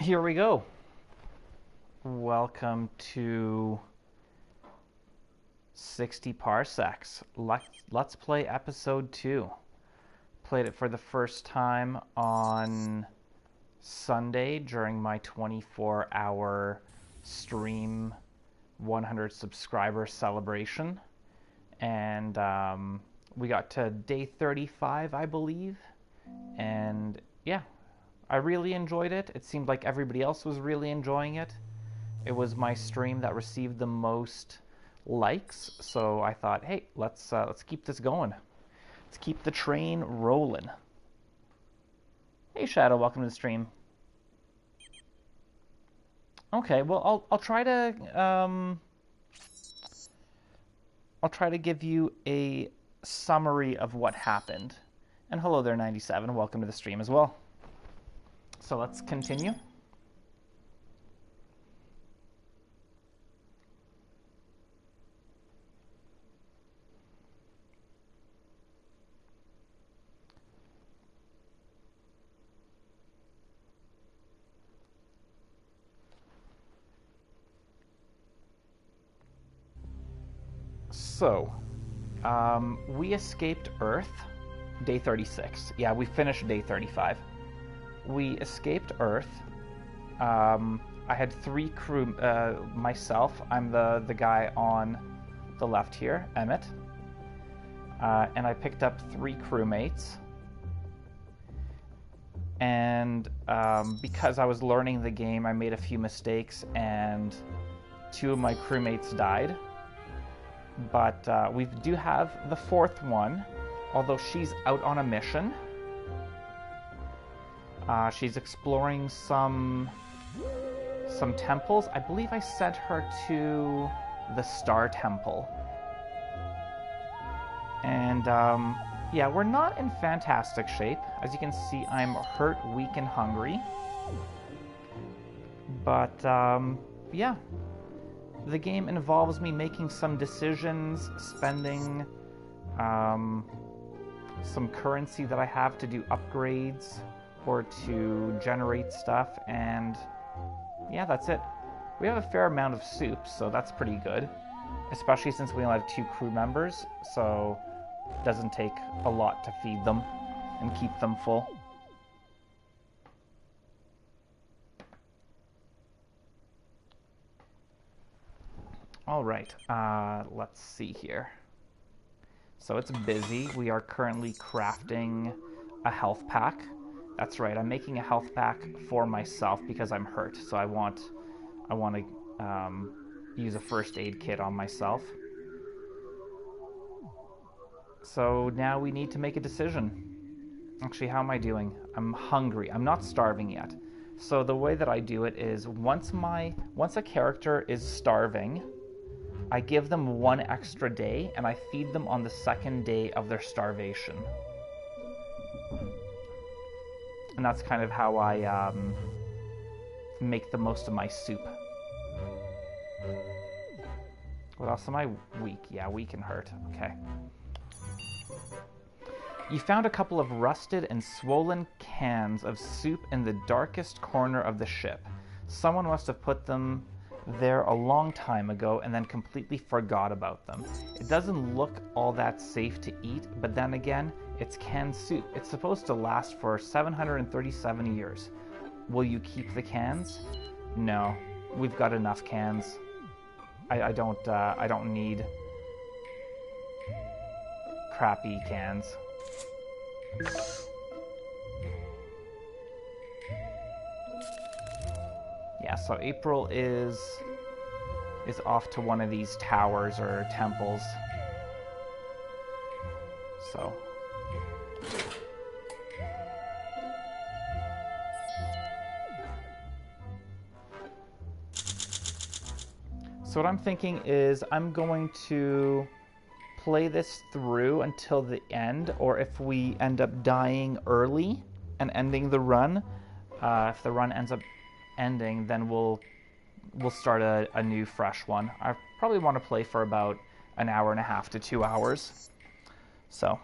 Here we go. Welcome to 60 Parsecs. Let's play episode 2. Played it for the first time on Sunday during my 24-hour stream 100 subscriber celebration. And we got to day 35, I believe. And yeah, I really enjoyed it. It seemed like everybody else was really enjoying it. It was my stream that received the most likes, so I thought, hey, let's keep this going. Let's keep the train rolling. Hey, Shadow, welcome to the stream. Okay, well, I'll try to give you a summary of what happened. And hello there, 97. Welcome to the stream as well. So let's continue. So, we escaped Earth, day 36. Yeah, we finished day 35. We escaped Earth. I had 3 crew, myself, I'm the guy on the left here, Emmett. And I picked up 3 crewmates. And because I was learning the game, I made a few mistakes and 2 of my crewmates died. But we do have the 4th one, although she's out on a mission. She's exploring some temples. I believe I sent her to the Star Temple. And yeah, we're not in fantastic shape. As you can see, I'm hurt, weak, and hungry. But yeah. The game involves me making some decisions, spending some currency that I have to do upgrades or to generate stuff, and yeah, that's it. We have a fair amount of soup, so that's pretty good, especially since we only have 2 crew members, so it doesn't take a lot to feed them and keep them full. All right, let's see here. So it's busy. We are currently crafting a health pack. That's right, I'm making a health pack for myself because I'm hurt. So I want to use a first aid kit on myself. So now we need to make a decision. Actually, how am I doing? I'm hungry. I'm not starving yet. So the way that I do it is once a character is starving, I give them 1 extra day, and I feed them on the 2nd day of their starvation. And that's kind of how I make the most of my soup. What else am I? Weak. Yeah, weak and hurt. Okay. You found a couple of rusted and swollen cans of soup in the darkest corner of the ship. Someone must have put them there a long time ago and then completely forgot about them. It doesn't look all that safe to eat, but then again, it's canned soup. It's supposed to last for 737 years. Will you keep the cans? No, we've got enough cans. I don't need crappy cans. Yeah, so April is off to one of these towers or temples. So what I'm thinking is I'm going to play this through until the end, or if we end up dying early and ending the run, if the run ends up ending, then we'll start a new fresh one. I probably want to play for about an hour and a half to 2 hours. So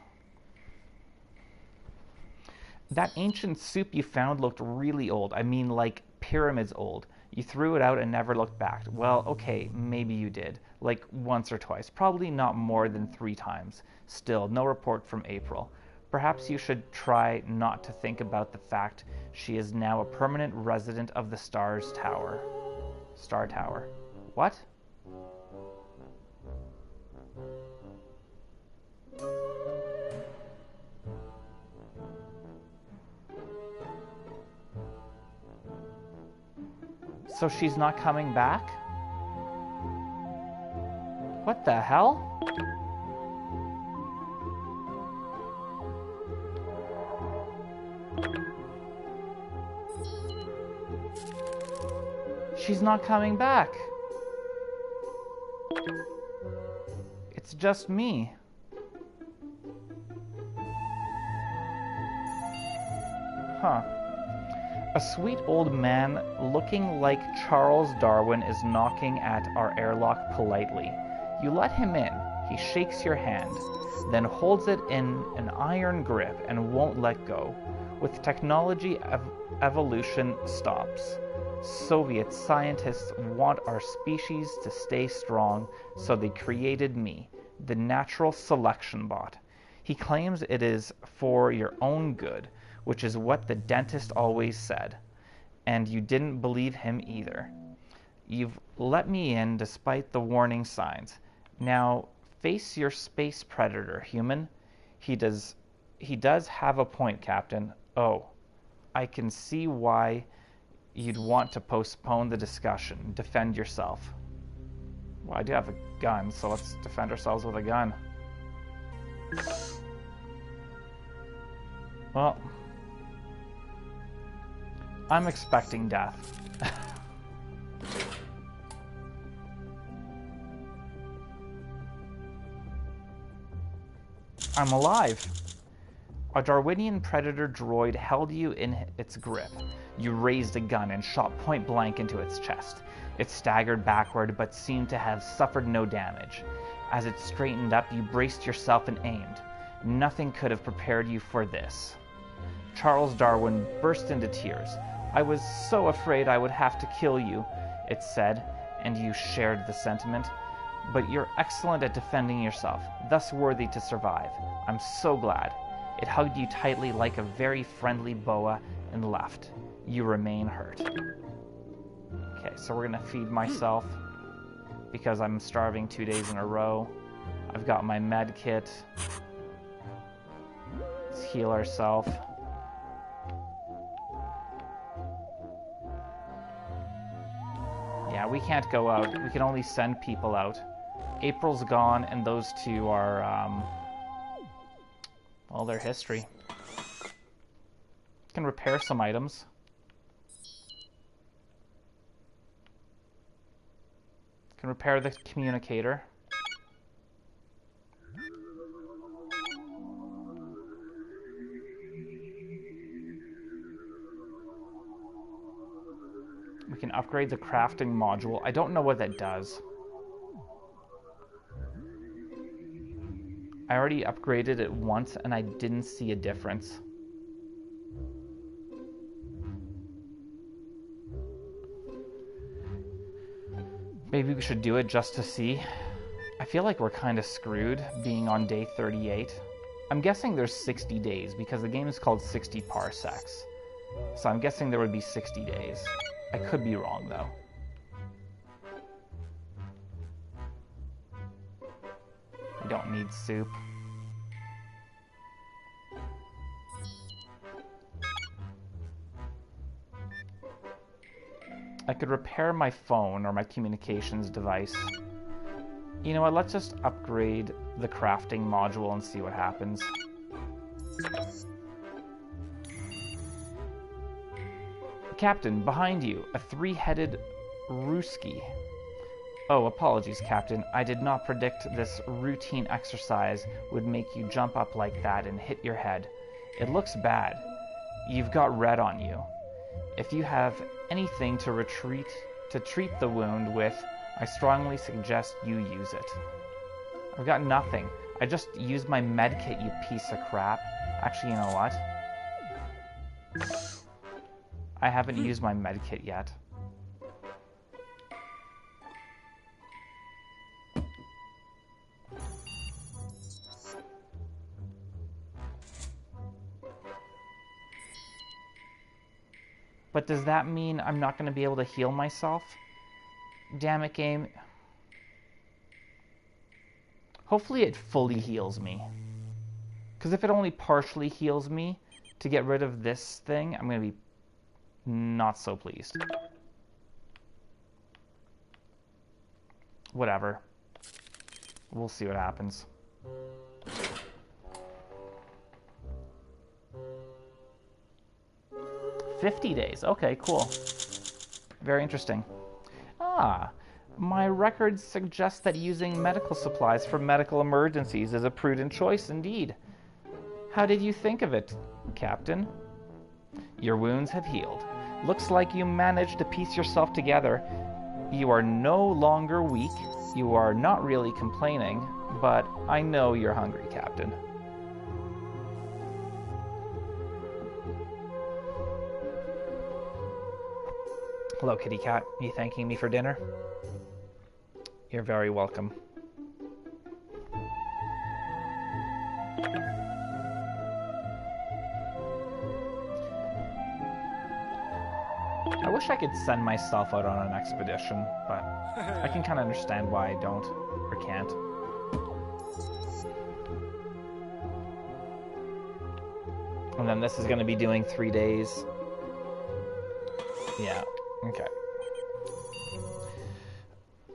that ancient soup you found looked really old. I mean, like pyramids old. You threw it out and never looked back. Well, okay, maybe you did. Like once or twice. Probably not more than 3 times. Still, no report from April. Perhaps you should try not to think about the fact she is now a permanent resident of the Star Tower. What? So she's not coming back? What the hell? She's not coming back. It's just me. Huh. A sweet old man looking like Charles Darwin is knocking at our airlock politely. You let him in. He shakes your hand, then holds it in an iron grip and won't let go. With technology, evolution stops. Soviet scientists want our species to stay strong, so they created me, the natural selection bot. He claims it is for your own good, which is what the dentist always said. And you didn't believe him either. You've let me in despite the warning signs. Now, face your space predator, human. He does have a point, Captain. Oh, I can see why you'd want to postpone the discussion. Defend yourself. Well, I do have a gun, so let's defend ourselves with a gun. Well, I'm expecting death. I'm alive. A Darwinian predator droid held you in its grip. You raised a gun and shot point blank into its chest. It staggered backward but seemed to have suffered no damage. As it straightened up, you braced yourself and aimed. Nothing could have prepared you for this. Charles Darwin burst into tears. I was so afraid I would have to kill you, it said, and you shared the sentiment. But you're excellent at defending yourself, thus worthy to survive. I'm so glad. It hugged you tightly like a very friendly boa and left. You remain hurt. Okay, so we're gonna feed myself because I'm starving 2 days in a row. I've got my med kit. Let's heal ourselves. Yeah, we can't go out. We can only send people out. April's gone, and those two are, well, they're history. Can repair some items. Can repair the communicator. We can upgrade the crafting module. I don't know what that does. I already upgraded it once and I didn't see a difference. Maybe we should do it just to see. I feel like we're kind of screwed being on day 38. I'm guessing there's 60 days because the game is called 60 Parsecs. So I'm guessing there would be 60 days. I could be wrong though. I don't need soup. I could repair my phone or my communications device. You know what, let's just upgrade the crafting module and see what happens. Captain, behind you, a 3-headed Ruski. Oh, apologies, Captain. I did not predict this routine exercise would make you jump up like that and hit your head. It looks bad. You've got red on you. If you have anything to treat the wound with, I strongly suggest you use it. I've got nothing. I just used my medkit, you piece of crap. Actually, you know what? I haven't used my medkit yet. But does that mean I'm not going to be able to heal myself? Damn it, game. Hopefully it fully heals me. Because if it only partially heals me to get rid of this thing, I'm going to be not so pleased. Whatever. We'll see what happens. $50 days. Okay, cool. Very interesting. My records suggest that using medical supplies for medical emergencies is a prudent choice indeed. How did you think of it, Captain? Your wounds have healed. Looks like you managed to piece yourself together. You are no longer weak. You are not really complaining, but I know you're hungry, Captain. Hello, kitty cat. Are you thanking me for dinner? You're very welcome. I wish I could send myself out on an expedition, but I can kind of understand why I don't or can't. And then this is going to be doing 3 days. Yeah, okay.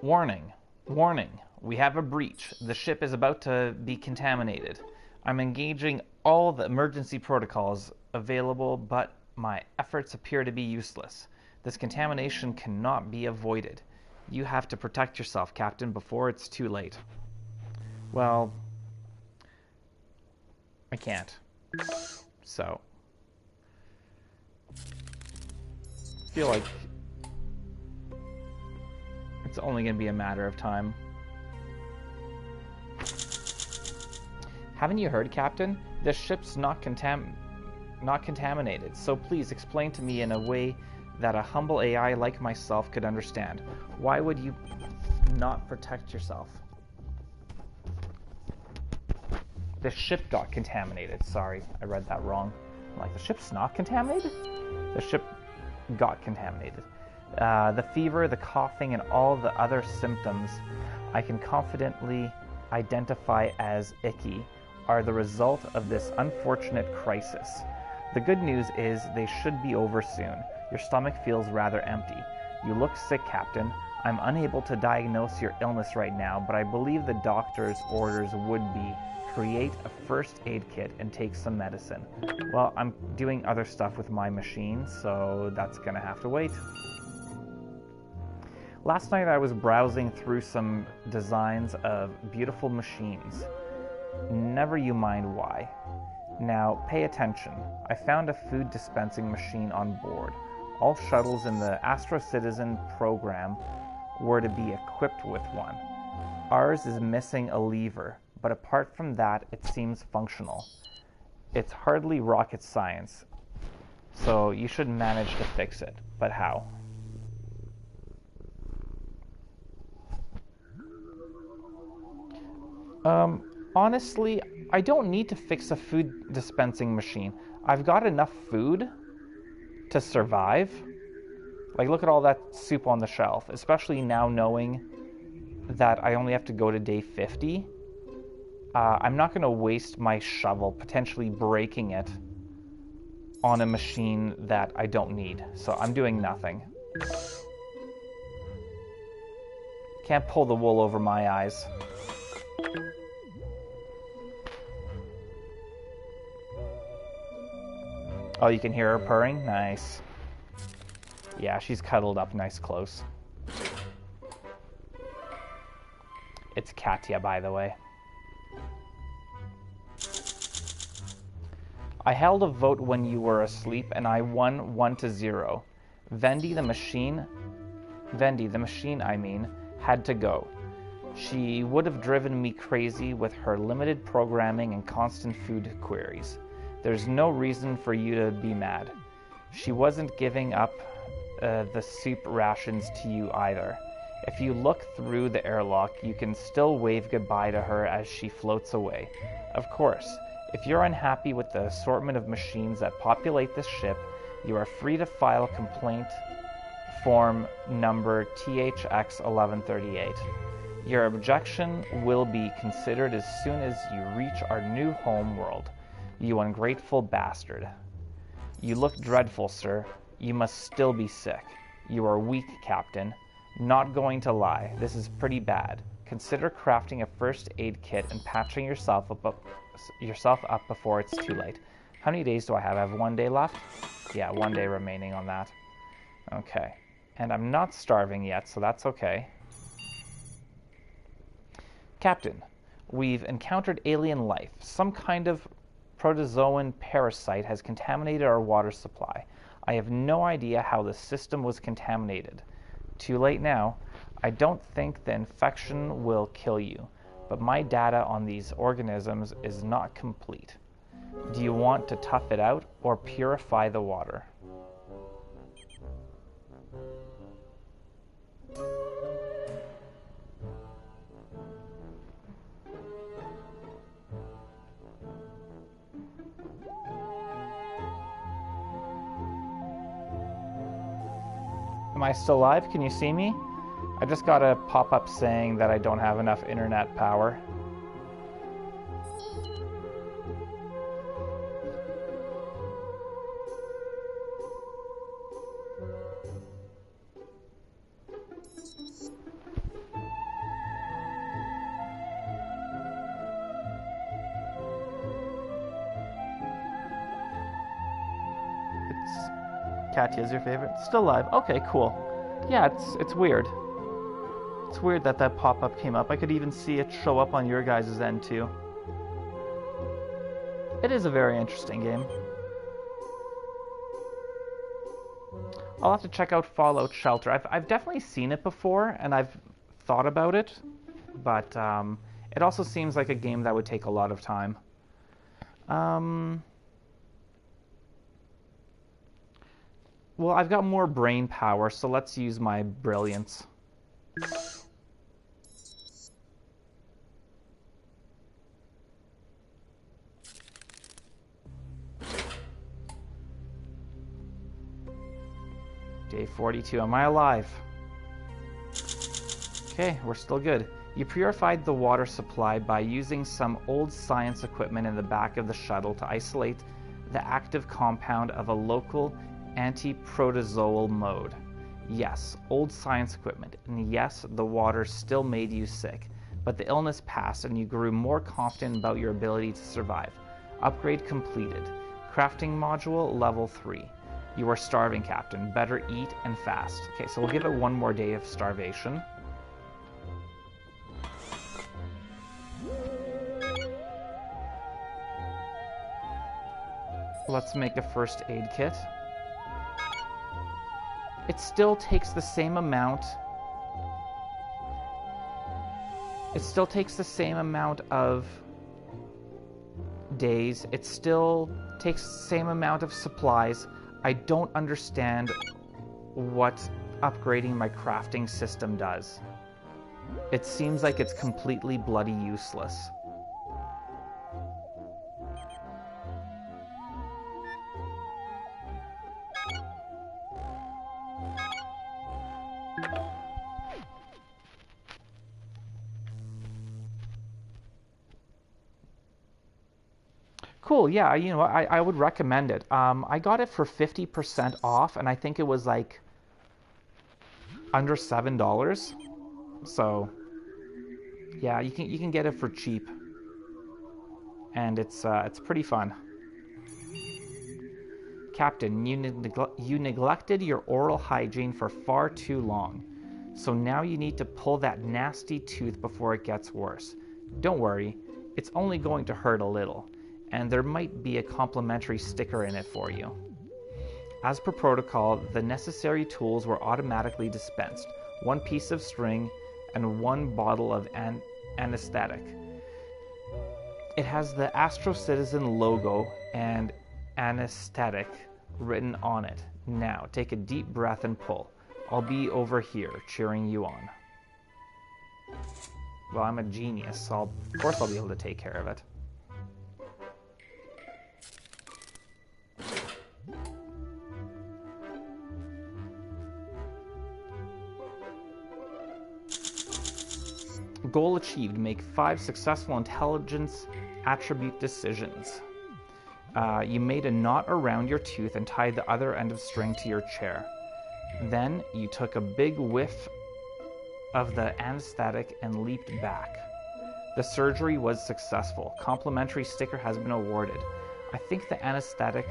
Warning. Warning. We have a breach. The ship is about to be contaminated. I'm engaging all the emergency protocols available, but my efforts appear to be useless. This contamination cannot be avoided. You have to protect yourself, Captain, before it's too late. Well, I can't. So, I feel like it's only going to be a matter of time. Haven't you heard, Captain? This ship's not contaminated, so please explain to me in a way that a humble AI like myself could understand. Why would you not protect yourself? The ship got contaminated. Sorry, I read that wrong. I'm like, the ship's not contaminated? The ship got contaminated. The fever, the coughing, and all the other symptoms I can confidently identify as icky are the result of this unfortunate crisis. The good news is they should be over soon. Your stomach feels rather empty. You look sick, Captain. I'm unable to diagnose your illness right now, but I believe the doctor's orders would be create a first aid kit and take some medicine. Well, I'm doing other stuff with my machine, so that's gonna have to wait. Last night I was browsing through some designs of beautiful machines. Never you mind why. Now, pay attention. I found a food dispensing machine on board. All shuttles in the Astro Citizen program were to be equipped with one. Ours is missing a lever, but apart from that, it seems functional. It's hardly rocket science, so you should manage to fix it. But how? Honestly, I don't need to fix a food dispensing machine. I've got enough food to survive. Like, look at all that soup on the shelf, especially now knowing that I only have to go to day 50. I'm not going to waste my shovel potentially breaking it on a machine that I don't need. So I'm doing nothing. Can't pull the wool over my eyes. Oh, you can hear her purring? Nice. Yeah, she's cuddled up nice close. It's Katya, by the way. I held a vote when you were asleep, and I won 1-0. Vendi, the machine, had to go. She would have driven me crazy with her limited programming and constant food queries. There's no reason for you to be mad. She wasn't giving up the soup rations to you either. If you look through the airlock, you can still wave goodbye to her as she floats away. Of course, if you're unhappy with the assortment of machines that populate this ship, you are free to file a complaint form number THX1138. Your objection will be considered as soon as you reach our new home world. You ungrateful bastard. You look dreadful, sir. You must still be sick. You are weak, Captain. Not going to lie, this is pretty bad. Consider crafting a first aid kit and patching yourself up before it's too late. How many days do I have? I have 1 day left? Yeah, 1 day remaining on that. Okay. And I'm not starving yet, so that's okay. Captain, we've encountered alien life. Some kind of protozoan parasite has contaminated our water supply. I have no idea how the system was contaminated. Too late now. I don't think the infection will kill you, but my data on these organisms is not complete. Do you want to tough it out or purify the water? Am I still live? Can you see me? I just got a pop-up saying that I don't have enough internet power. Katya's your favorite? Still live. Okay, cool. Yeah, it's weird. It's weird that that pop-up came up. I could even see it show up on your guys' end too. It is a very interesting game. I'll have to check out Fallout Shelter. I've definitely seen it before, and I've thought about it, but it also seems like a game that would take a lot of time. Well, I've got more brain power, so let's use my brilliance. Day 42. Am I alive? Okay, we're still good. You purified the water supply by using some old science equipment in the back of the shuttle to isolate the active compound of a local anti-protozoal mode. Yes, old science equipment, and yes, the water still made you sick, but the illness passed and you grew more confident about your ability to survive. Upgrade completed. Crafting module level 3. You are starving, Captain. Better eat and fast. Okay, so we'll give it 1 more day of starvation. Let's make a first aid kit. It still takes the same amount. It still takes the same amount of days. It still takes the same amount of supplies. I don't understand what upgrading my crafting system does. It seems like it's completely bloody useless. Cool, yeah, you know, I would recommend it. I got it for 50% off, and I think it was like under $7. So, yeah, you can get it for cheap, and it's pretty fun. Captain, you neglected your oral hygiene for far too long, so now you need to pull that nasty tooth before it gets worse. Don't worry, it's only going to hurt a little, and there might be a complimentary sticker in it for you. As per protocol, the necessary tools were automatically dispensed. 1 piece of string and 1 bottle of anesthetic. It has the Astro Citizen logo and anesthetic written on it. Now, take a deep breath and pull. I'll be over here, cheering you on. Well, I'm a genius, so of course I'll be able to take care of it. Goal achieved. Make 5 successful intelligence attribute decisions. You made a knot around your tooth and tied the other end of string to your chair. Then you took a big whiff of the anesthetic and leaped back. The surgery was successful. Complimentary sticker has been awarded. I think the anesthetic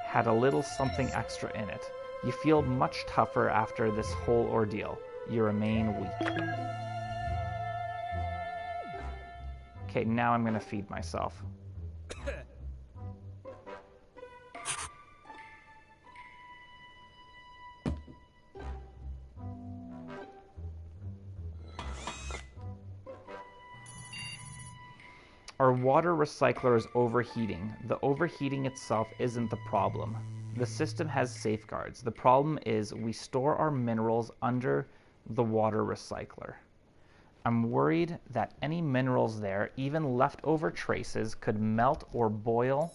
had a little something extra in it. You feel much tougher after this whole ordeal. You remain weak. Okay, now I'm going to feed myself. Our water recycler is overheating. The overheating itself isn't the problem. The system has safeguards. The problem is we store our minerals under the water recycler. I'm worried that any minerals there, even leftover traces, could melt or boil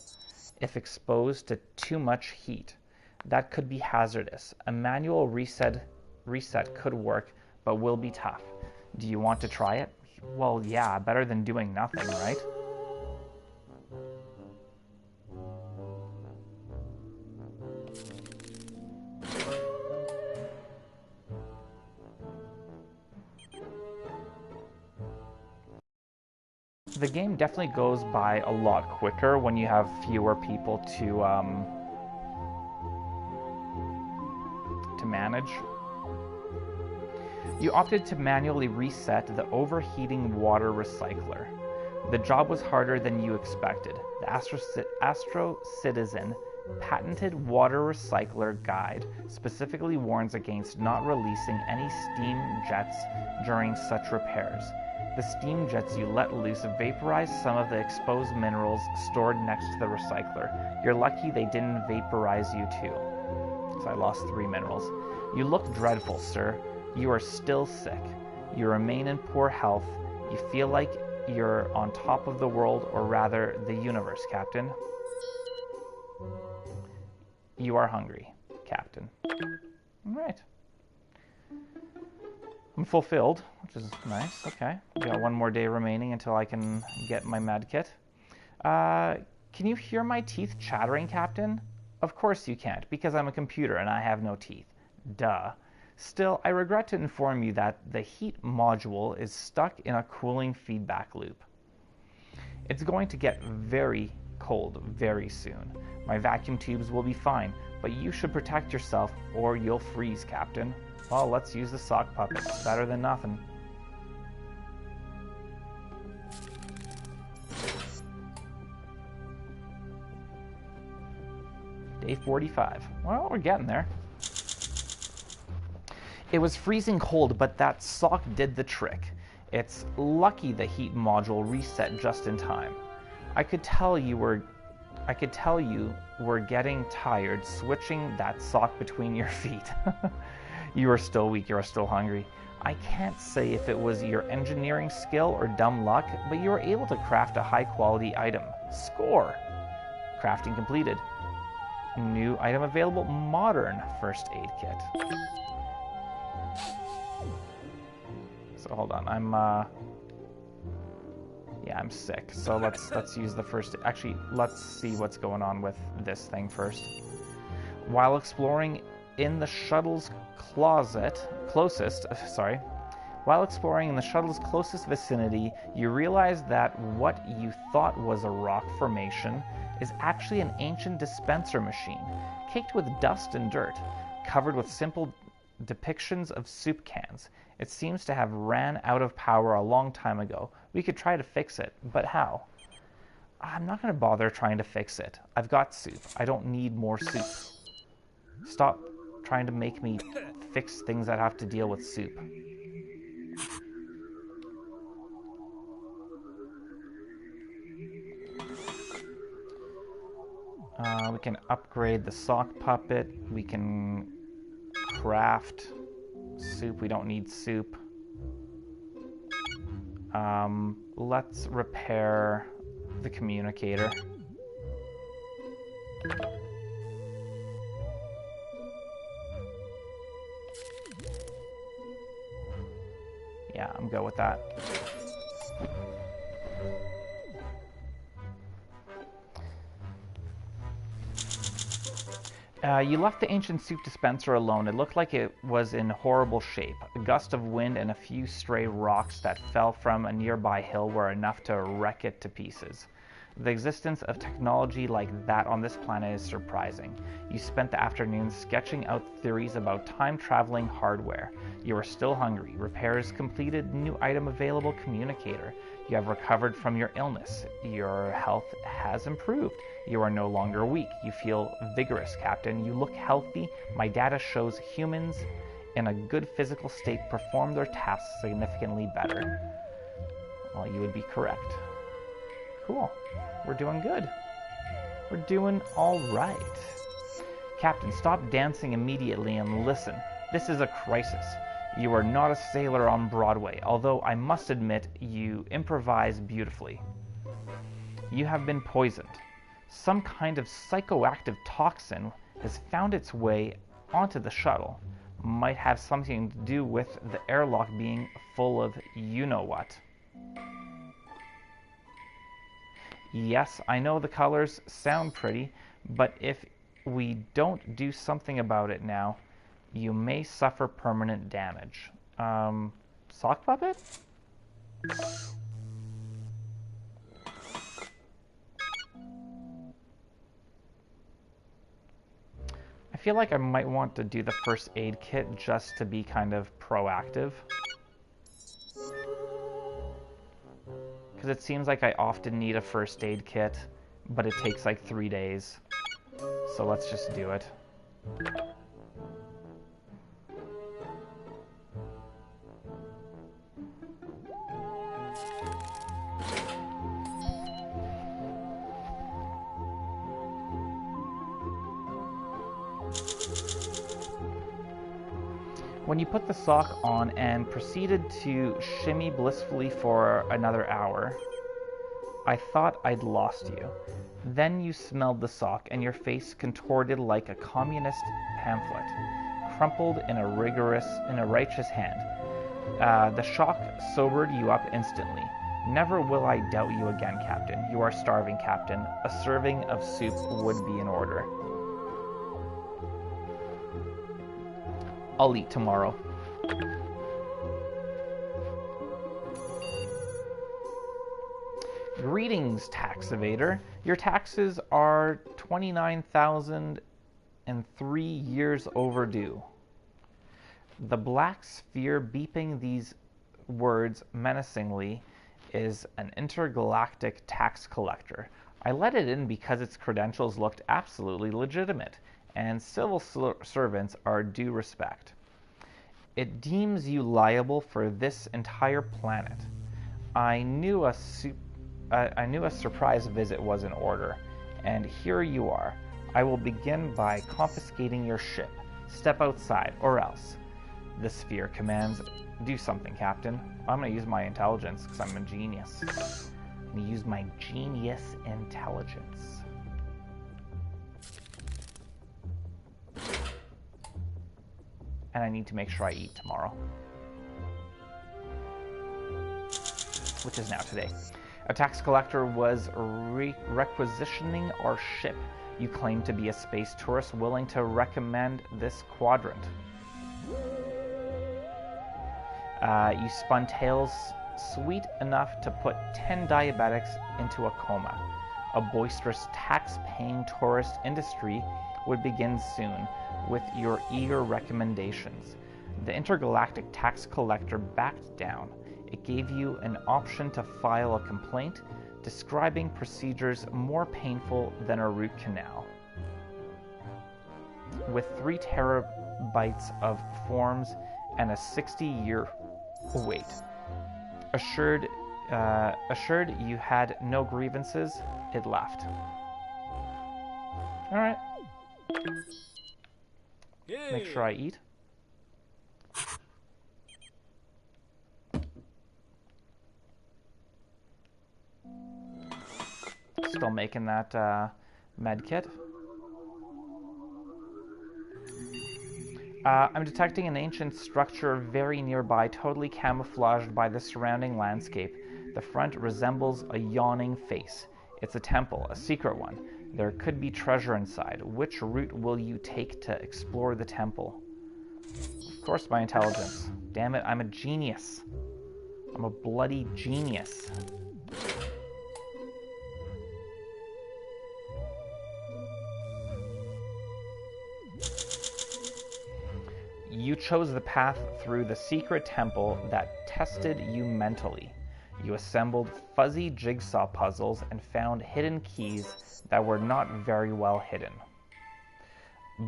if exposed to too much heat. That could be hazardous. A manual reset could work, but will be tough. Do you want to try it? Well, yeah, better than doing nothing, right? The game definitely goes by a lot quicker when you have fewer people to manage. You opted to manually reset the overheating water recycler. The job was harder than you expected. The Astro Citizen patented water recycler guide specifically warns against not releasing any steam jets during such repairs. The steam jets you let loose vaporize some of the exposed minerals stored next to the recycler. You're lucky they didn't vaporize you too. So I lost 3 minerals. You look dreadful, sir. You are still sick. You remain in poor health. You feel like you're on top of the world, or rather, the universe, Captain. You are hungry, Captain. All right. I'm fulfilled, which is nice. Okay. We got 1 more day remaining until I can get my med kit. Can you hear my teeth chattering, Captain? Of course you can't, because I'm a computer and I have no teeth. Duh. Still, I regret to inform you that the heat module is stuck in a cooling feedback loop. It's going to get very cold very soon. My vacuum tubes will be fine, but you should protect yourself or you'll freeze, Captain. Well, let's use the sock puppet. Better than nothing. Day 45. Well, we're getting there. It was freezing cold, but that sock did the trick. It's lucky the heat module reset just in time. I could tell you were getting tired switching that sock between your feet. You are still weak, you are still hungry. I can't say if it was your engineering skill or dumb luck, but you were able to craft a high-quality item. Score! Crafting completed. New item available, modern first aid kit. So hold on, I'm sick. So let's use the first. Actually, let's see what's going on with this thing first. While exploring in the shuttle's closest vicinity, you realize that what you thought was a rock formation is actually an ancient dispenser machine, caked with dust and dirt, covered with simple depictions of soup cans. It seems to have ran out of power a long time ago. We could try to fix it, but how? I'm not going to bother trying to fix it. I've got soup. I don't need more soup. Stop trying to make me fix things that have to deal with soup. We can upgrade the sock puppet. We can craft soup. We don't need soup. Let's repair the communicator. Yeah, I'm good with that. You left the ancient soup dispenser alone. It looked like it was in horrible shape. A gust of wind and a few stray rocks that fell from a nearby hill were enough to wreck it to pieces. The existence of technology like that on this planet is surprising. You spent the afternoon sketching out theories about time-traveling hardware. You are still hungry. Repairs completed, new item available, communicator. You have recovered from your illness. Your health has improved. You are no longer weak. You feel vigorous, Captain. You look healthy. My data shows humans in a good physical state perform their tasks significantly better. Well, you would be correct. Cool. We're doing good. We're doing all right. Captain, stop dancing immediately and listen. This is a crisis. You are not a sailor on Broadway, although I must admit you improvise beautifully. You have been poisoned. Some kind of psychoactive toxin has found its way onto the shuttle. Might have something to do with the airlock being full of you-know-what. Yes, I know the colors sound pretty, but if we don't do something about it now, you may suffer permanent damage. Sock puppet? I feel like I might want to do the first aid kit just to be kind of proactive. Because it seems like I often need a first aid kit, but it takes like 3 days. So let's just do it. When you put the sock on and proceeded to shimmy blissfully for another hour, I thought I'd lost you. Then you smelled the sock and your face contorted like a communist pamphlet, crumpled in a righteous hand. The shock sobered you up instantly. Never will I doubt you again, Captain. You are starving, Captain. A serving of soup would be in order. I'll eat tomorrow. Greetings, tax evader. Your taxes are 29,003 years overdue. The black sphere beeping these words menacingly is an intergalactic tax collector. I let it in because its credentials looked absolutely legitimate, and civil servants are due respect. It deems you liable for this entire planet. I knew a surprise visit was in order, and here you are. I will begin by confiscating your ship. Step outside, or else. The sphere commands, do something, Captain. I'm going to use my intelligence, because I'm a genius. I'm going to use my genius intelligence. And I need to make sure I eat tomorrow. Which is now today. A tax collector was requisitioning our ship. You claim to be a space tourist willing to recommend this quadrant. You spun tales sweet enough to put 10 diabetics into a coma. A boisterous tax-paying tourist industry would begin soon with your eager recommendations. The intergalactic tax collector backed down. It gave you an option to file a complaint describing procedures more painful than a root canal. With 3 terabytes of forms and a 60-year wait. Assured you had no grievances, it left. Alright. Yay. Make sure I eat. Still making that med kit. I'm detecting an ancient structure very nearby, totally camouflaged by the surrounding landscape. The front resembles a yawning face. It's a temple, a secret one. There could be treasure inside. Which route will you take to explore the temple? Of course, my intelligence. Damn it, I'm a genius. I'm a bloody genius. You chose the path through the secret temple that tested you mentally. You assembled fuzzy jigsaw puzzles and found hidden keys that were not very well hidden.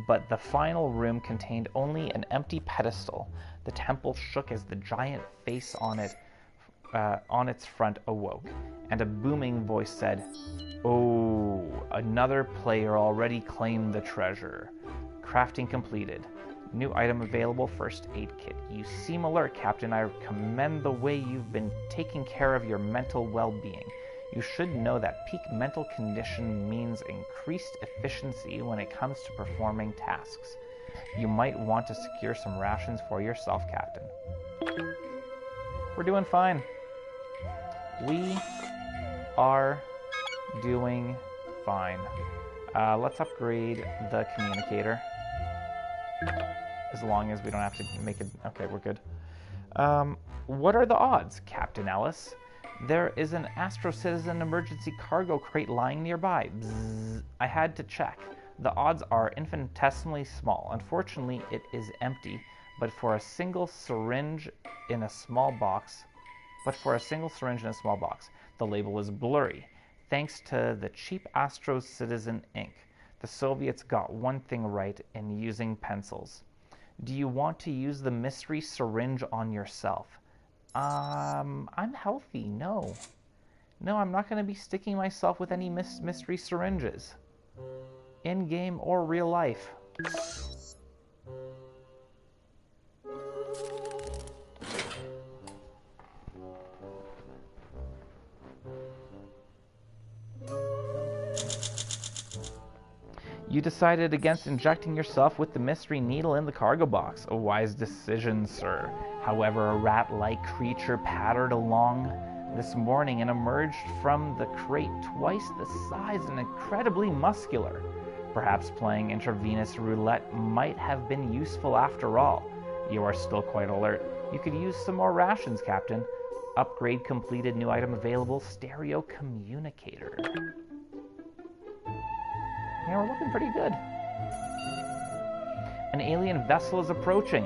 But the final room contained only an empty pedestal. The temple shook as the giant face on its front awoke, and a booming voice said, "Oh, another player already claimed the treasure. Crafting completed. New item available, first aid kit. You seem alert, Captain. I commend the way you've been taking care of your mental well-being. You should know that peak mental condition means increased efficiency when it comes to performing tasks. You might want to secure some rations for yourself, Captain." We're doing fine. We are doing fine. Let's upgrade the communicator. As long as we don't have to make it... Okay, we're good. What are the odds, Captain Ellis? There is an Astro Citizen emergency cargo crate lying nearby. Bzzz. I had to check. The odds are infinitesimally small. Unfortunately, it is empty, but for a single syringe in a small box... the label is blurry. Thanks to the cheap Astro Citizen ink, the Soviets got one thing right in using pencils. Do you want to use the mystery syringe on yourself? I'm healthy. No. No, I'm not going to be sticking myself with any mystery syringes. In-game or real life. You decided against injecting yourself with the mystery needle in the cargo box. A wise decision, sir. However, a rat-like creature pattered along this morning and emerged from the crate twice the size and incredibly muscular. Perhaps playing intravenous roulette might have been useful after all. You are still quite alert. You could use some more rations, Captain. Upgrade completed. New item available. Stereo communicator. Yeah, we're looking pretty good. An alien vessel is approaching.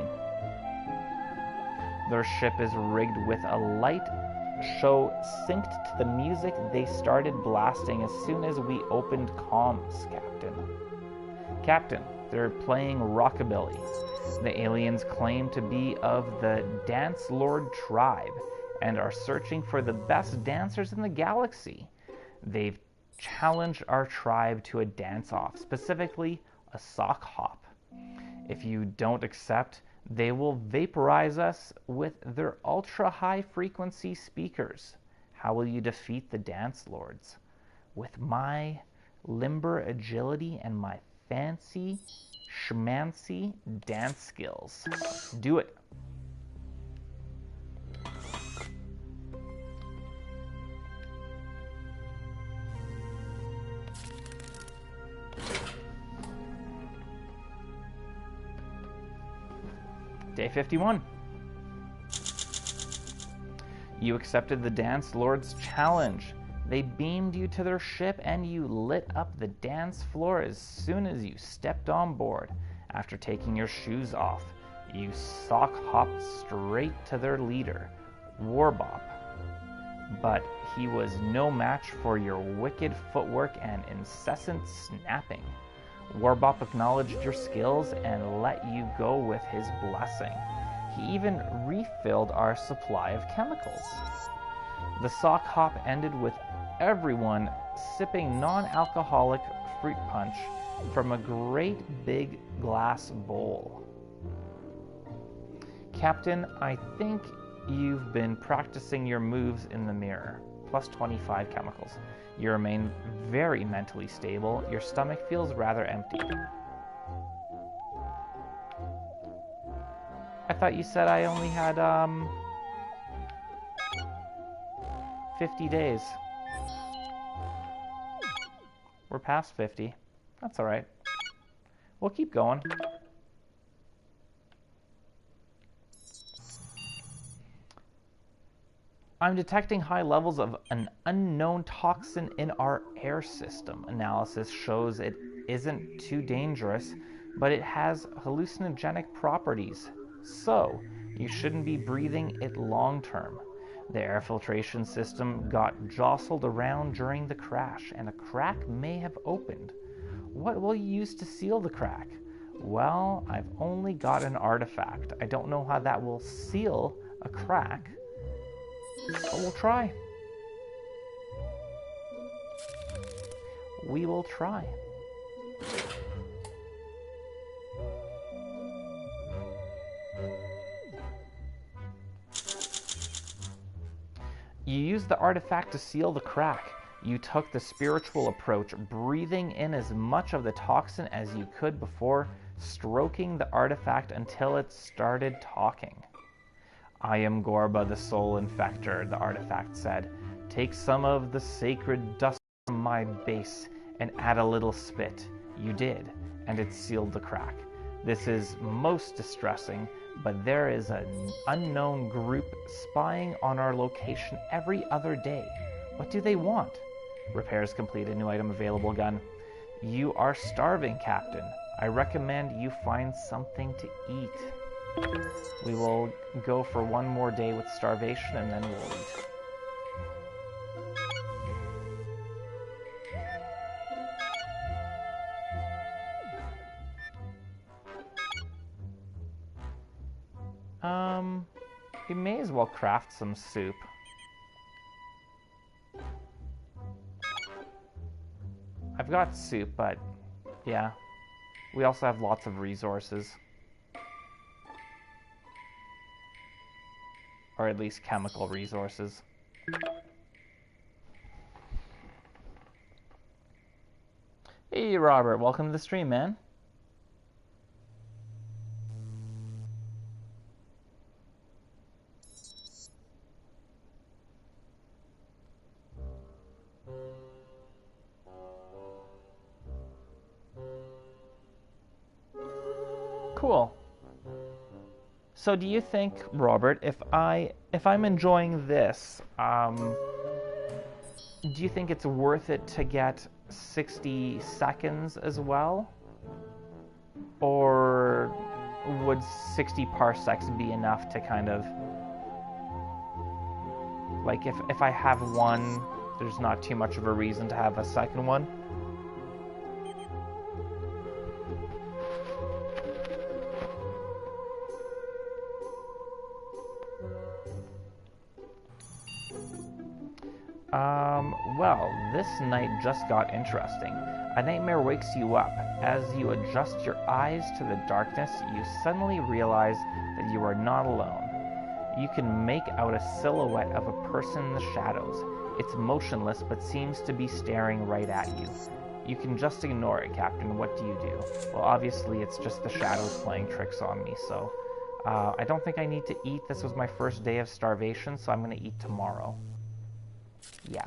Their ship is rigged with a light show synced to the music they started blasting as soon as we opened comms, Captain. Captain, they're playing rockabilly. The aliens claim to be of the Dance Lord tribe and are searching for the best dancers in the galaxy. They've challenge our tribe to a dance-off, specifically a sock hop. If you don't accept, they will vaporize us with their ultra-high frequency speakers. How will you defeat the Dance Lords? With my limber agility and my fancy schmancy dance skills. Do it. Day 51. You accepted the Dance Lord's challenge. They beamed you to their ship and you lit up the dance floor as soon as you stepped on board. After taking your shoes off, you sock hopped straight to their leader, Warbop. But he was no match for your wicked footwork and incessant snapping. Warbop acknowledged your skills and let you go with his blessing. He even refilled our supply of chemicals. The sock hop ended with everyone sipping non-alcoholic fruit punch from a great big glass bowl. Captain, I think you've been practicing your moves in the mirror. Plus 25 chemicals. You remain very mentally stable. Your stomach feels rather empty. I thought you said I only had, 50 days. We're past 50. That's alright. We'll keep going. I'm detecting high levels of an unknown toxin in our air system. Analysis shows it isn't too dangerous, but it has hallucinogenic properties. So, you shouldn't be breathing it long term. The air filtration system got jostled around during the crash, and a crack may have opened. What will you use to seal the crack? Well, I've only got an artifact. I don't know how that will seal a crack, but we'll try. We will try. You used the artifact to seal the crack. You took the spiritual approach, breathing in as much of the toxin as you could before stroking the artifact until it started talking. I am Gorba, the soul infector, the artifact said. Take some of the sacred dust from my base and add a little spit. You did, and it sealed the crack. This is most distressing, but there is an unknown group spying on our location every other day. What do they want? Repairs completed. New item available. Gun. You are starving, Captain. I recommend you find something to eat. We will go for one more day with starvation and then we'll eat. We may as well craft some soup. I've got soup, but yeah. We also have lots of resources. Or at least chemical resources. Hey, Robert. Welcome to the stream, man. Cool. So do you think, Robert, if I'm enjoying this, do you think it's worth it to get 60 seconds as well? Or would 60 parsecs be enough to kind of, like, if I have one, there's not too much of a reason to have a second one? Well, this night just got interesting. A nightmare wakes you up. As you adjust your eyes to the darkness, you suddenly realize that you are not alone. You can make out a silhouette of a person in the shadows. It's motionless, but seems to be staring right at you. You can just ignore it, Captain. What do you do? Well, obviously, it's just the shadows playing tricks on me, so... I don't think I need to eat. This was my first day of starvation, so I'm going to eat tomorrow. Yeah.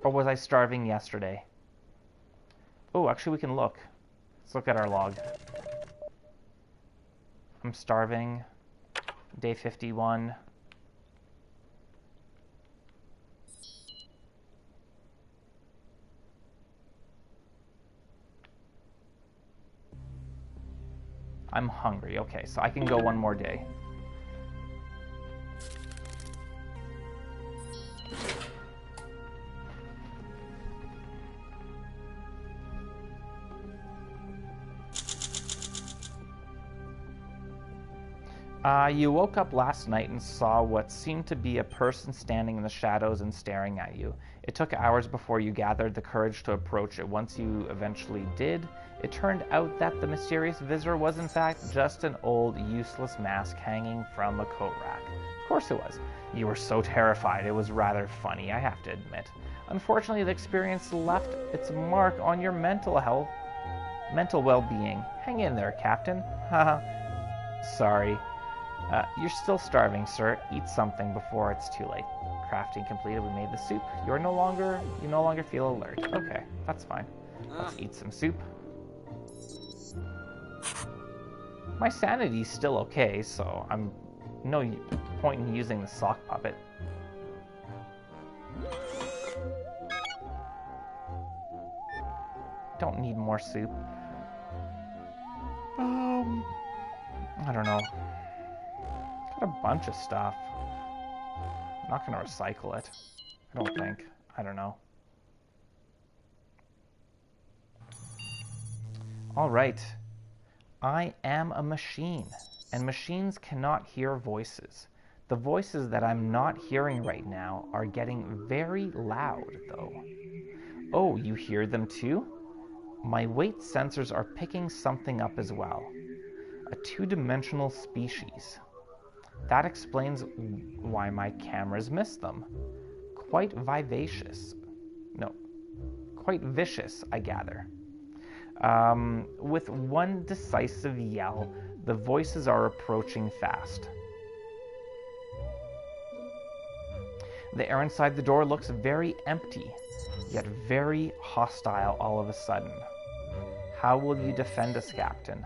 Or was I starving yesterday? Oh, actually we can look. Let's look at our log. I'm starving. Day 51. I'm hungry. Okay, so I can go one more day. You woke up last night and saw what seemed to be a person standing in the shadows and staring at you. It took hours before you gathered the courage to approach it. Once you eventually did, it turned out that the mysterious visitor was in fact just an old, useless mask hanging from a coat rack. Of course it was. You were so terrified, it was rather funny, I have to admit. Unfortunately, the experience left its mark on your mental well-being. Hang in there, Captain. Haha. Sorry. You're still starving, sir. Eat something before it's too late. Crafting completed. We made the soup. You no longer feel alert. Okay, that's fine. Let's eat some soup. My sanity's still okay, so I'm no point in using the sock puppet. Don't need more soup. I don't know. Got a bunch of stuff. I'm not going to recycle it. I don't think. I don't know. Alright. I am a machine, and machines cannot hear voices. The voices that I'm not hearing right now are getting very loud, though. Oh, you hear them too? My weight sensors are picking something up as well. A two-dimensional species. That explains why my cameras miss them. Quite vivacious. No, quite vicious, I gather. With one decisive yell, the voices are approaching fast. The air inside the door looks very empty, yet very hostile all of a sudden. How will you defend us, Captain?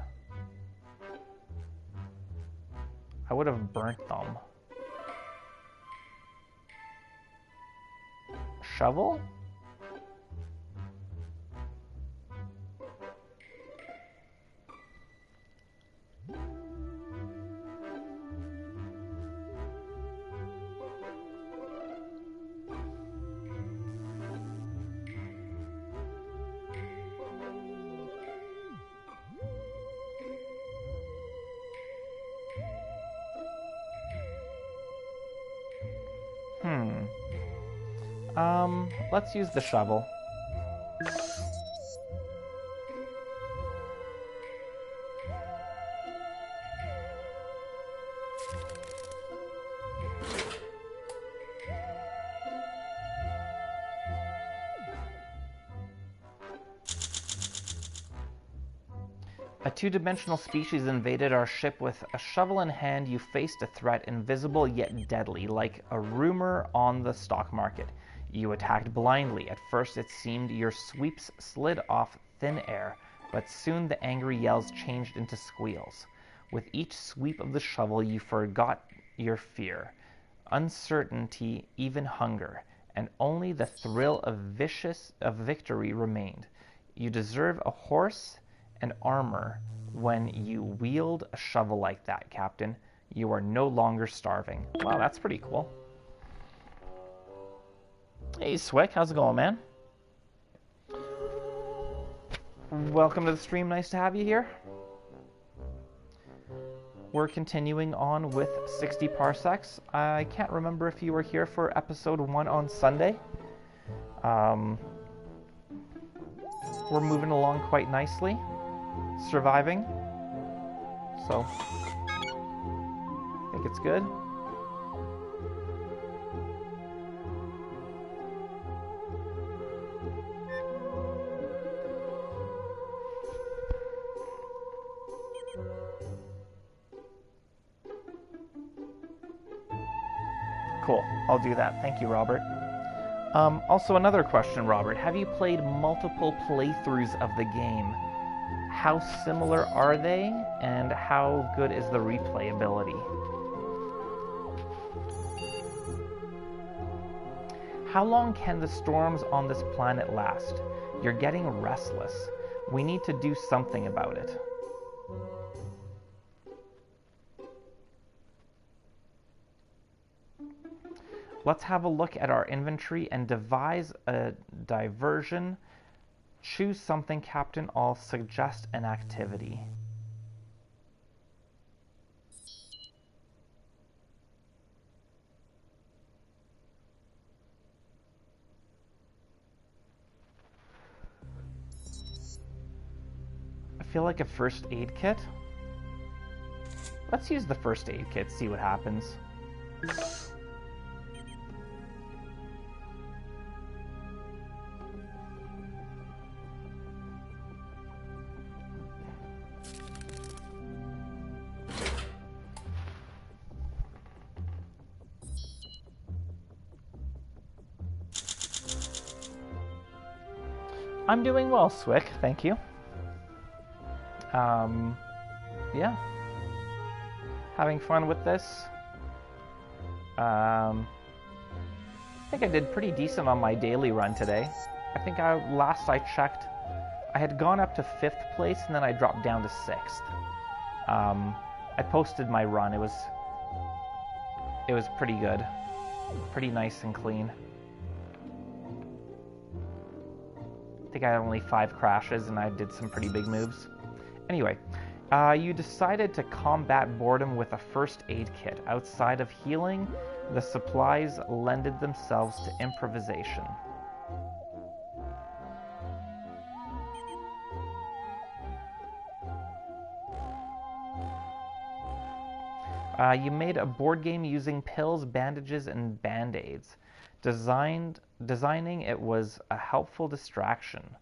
I would have burnt them. Shovel? Let's use the shovel. A two-dimensional species invaded our ship with a shovel in hand. You faced a threat invisible yet deadly, like a rumor on the stock market. You attacked blindly. At first it seemed your sweeps slid off thin air, but soon the angry yells changed into squeals. With each sweep of the shovel you forgot your fear, uncertainty, even hunger, and only the thrill of victory remained. You deserve a horse and armor when you wield a shovel like that, Captain. You are no longer starving. Wow, that's pretty cool. Hey, Swick, how's it going, man? Welcome to the stream. Nice to have you here. We're continuing on with 60 Parsecs. I can't remember if you were here for episode 1 on Sunday. We're moving along quite nicely. Surviving. So, I think it's good. Cool, I'll do that. Thank you, Robert. Also, another question, Robert. Have you played multiple playthroughs of the game? How similar are they, and how good is the replayability? How long can the storms on this planet last? You're getting restless. We need to do something about it. Let's have a look at our inventory and devise a diversion. Choose something, Captain. I'll suggest an activity. feel like a first aid kit? Let's use the first aid kit, see what happens. I'm doing well, Swick, thank you. Yeah. Having fun with this. I think I did pretty decent on my daily run today. I think last I checked, I had gone up to 5th place and then I dropped down to 6th. I posted my run. It was pretty good. Pretty nice and clean. I think I had only 5 crashes and I did some pretty big moves. Anyway, you decided to combat boredom with a first aid kit. Outside of healing, the supplies lended themselves to improvisation. You made a board game using pills, bandages, and band-aids. Designing it was a helpful distraction.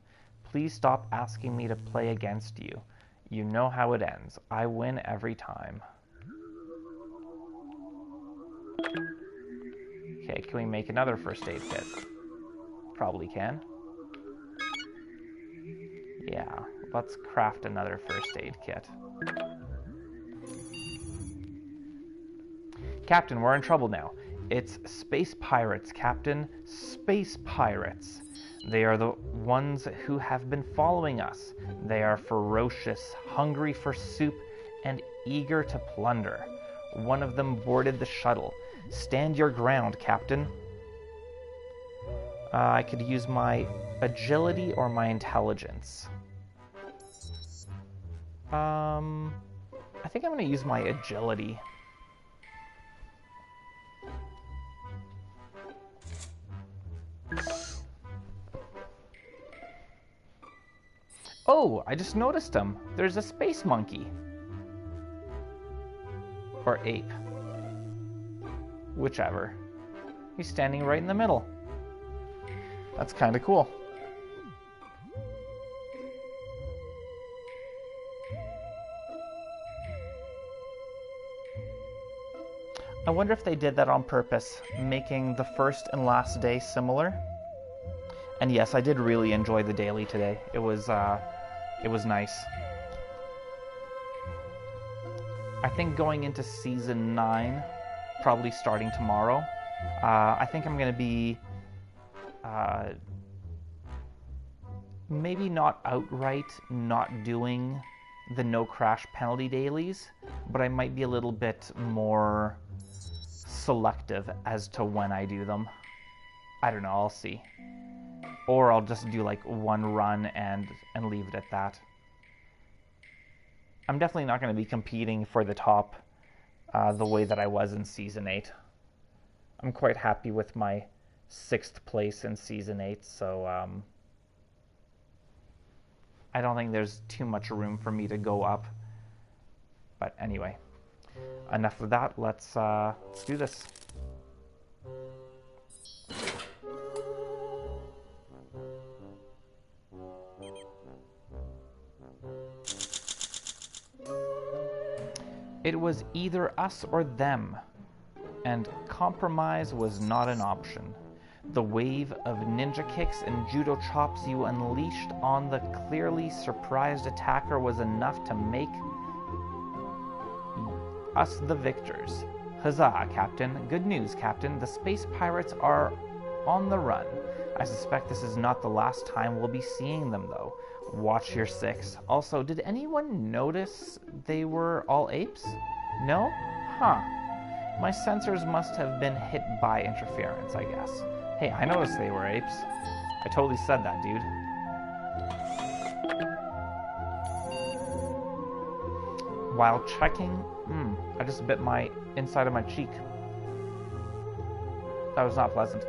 Please stop asking me to play against you. You know how it ends. I win every time. Okay, can we make another first aid kit? Probably can. Yeah, let's craft another first aid kit. Captain, we're in trouble now. It's space pirates, Captain. Space pirates. They are the ones who have been following us. They are ferocious, hungry for soup, and eager to plunder. One of them boarded the shuttle. Stand your ground, Captain. I could use my agility or my intelligence. I think I'm going to use my agility. Oh, I just noticed him. There's a space monkey. Or ape. Whichever. He's standing right in the middle. That's kind of cool. I wonder if they did that on purpose, making the first and last day similar. And yes, I did really enjoy the daily today. It was nice. I think going into Season 9, probably starting tomorrow, I think I'm going to be maybe not outright not doing the no crash penalty dailies, but I might be a little bit more selective as to when I do them. I don't know, I'll see. Or I'll just do like one run and leave it at that. I'm definitely not going to be competing for the top the way that I was in Season 8. I'm quite happy with my 6th place in Season 8, so I don't think there's too much room for me to go up. But anyway, enough of that. Let's do this. It was either us or them, and compromise was not an option. The wave of ninja kicks and judo chops you unleashed on the clearly surprised attacker was enough to make us the victors. Huzzah, Captain. Good news, Captain. The space pirates are on the run. I suspect this is not the last time we'll be seeing them, though. Watch your 6. Also, did anyone notice they were all apes? No? Huh. My sensors must have been hit by interference, I guess. Hey, I noticed they were apes. I totally said that, dude. While checking... I just bit my inside of my cheek. That was not pleasant.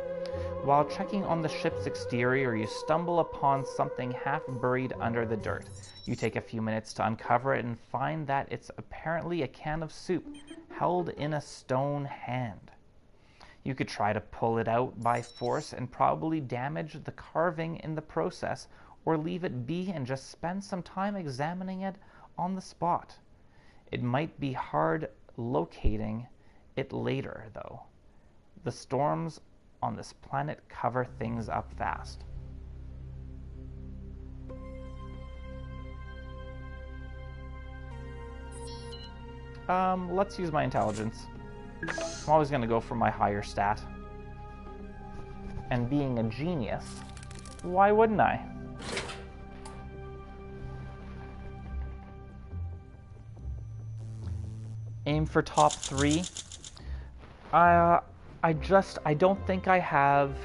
While checking on the ship's exterior, you stumble upon something half buried under the dirt. You take a few minutes to uncover it and find that it's apparently a can of soup held in a stone hand. You could try to pull it out by force and probably damage the carving in the process, or leave it be and just spend some time examining it on the spot. It might be hard locating it later, though. The storms on this planet cover things up fast. Let's use my intelligence. I'm always going to go for my higher stat. And being a genius, why wouldn't I? Aim for top 3. I don't think I have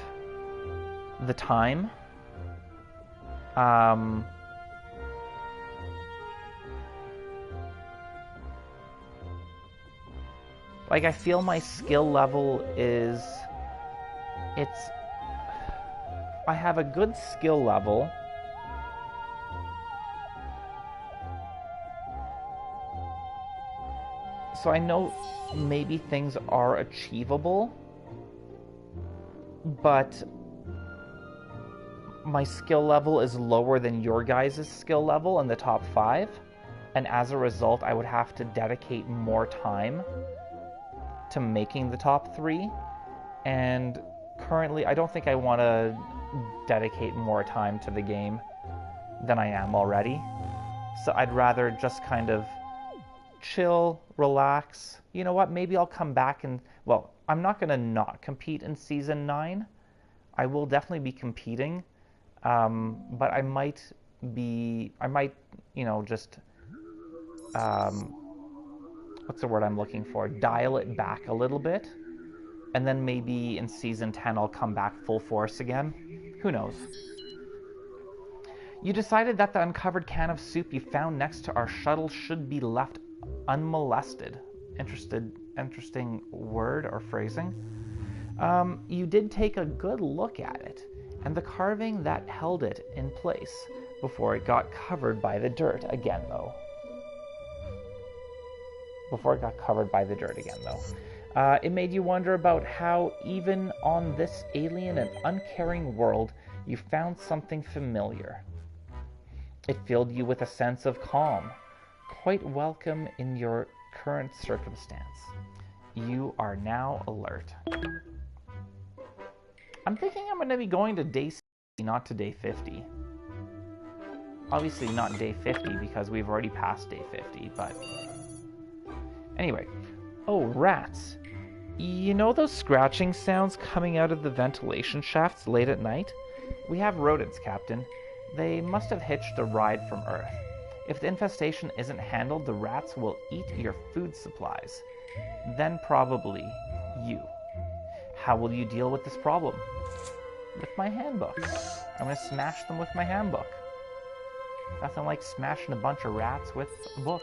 the time. Like, I feel my skill level is... I have a good skill level. So I know maybe things are achievable, but my skill level is lower than your guys' skill level in the top 5, and as a result I would have to dedicate more time to making the top 3, and currently I don't think I want to dedicate more time to the game than I am already. So I'd rather just kind of chill, relax. You know what, maybe I'll come back and, well, I'm not going to not compete in Season 9. I will definitely be competing, but I might, you know, just, what's the word I'm looking for? Dial it back a little bit, and then maybe in Season 10 I'll come back full force again. Who knows? You decided that the uncovered can of soup you found next to our shuttle should be left unmolested. Interesting word or phrasing. You did take a good look at it, and the carving that held it in place before it got covered by the dirt again, though. It made you wonder about how, even on this alien and uncaring world, you found something familiar. It filled you with a sense of calm, quite welcome in your current circumstance. You are now alert. I'm thinking I'm going to be going to day 60, not to day 50. Obviously not day 50 because we've already passed day 50, but... Anyway. Oh, rats. You know those scratching sounds coming out of the ventilation shafts late at night? We have rodents, Captain. They must have hitched a ride from Earth. If the infestation isn't handled, the rats will eat your food supplies. Then probably you. How will you deal with this problem? With my handbook. I'm going to smash them with my handbook. Nothing like smashing a bunch of rats with a book.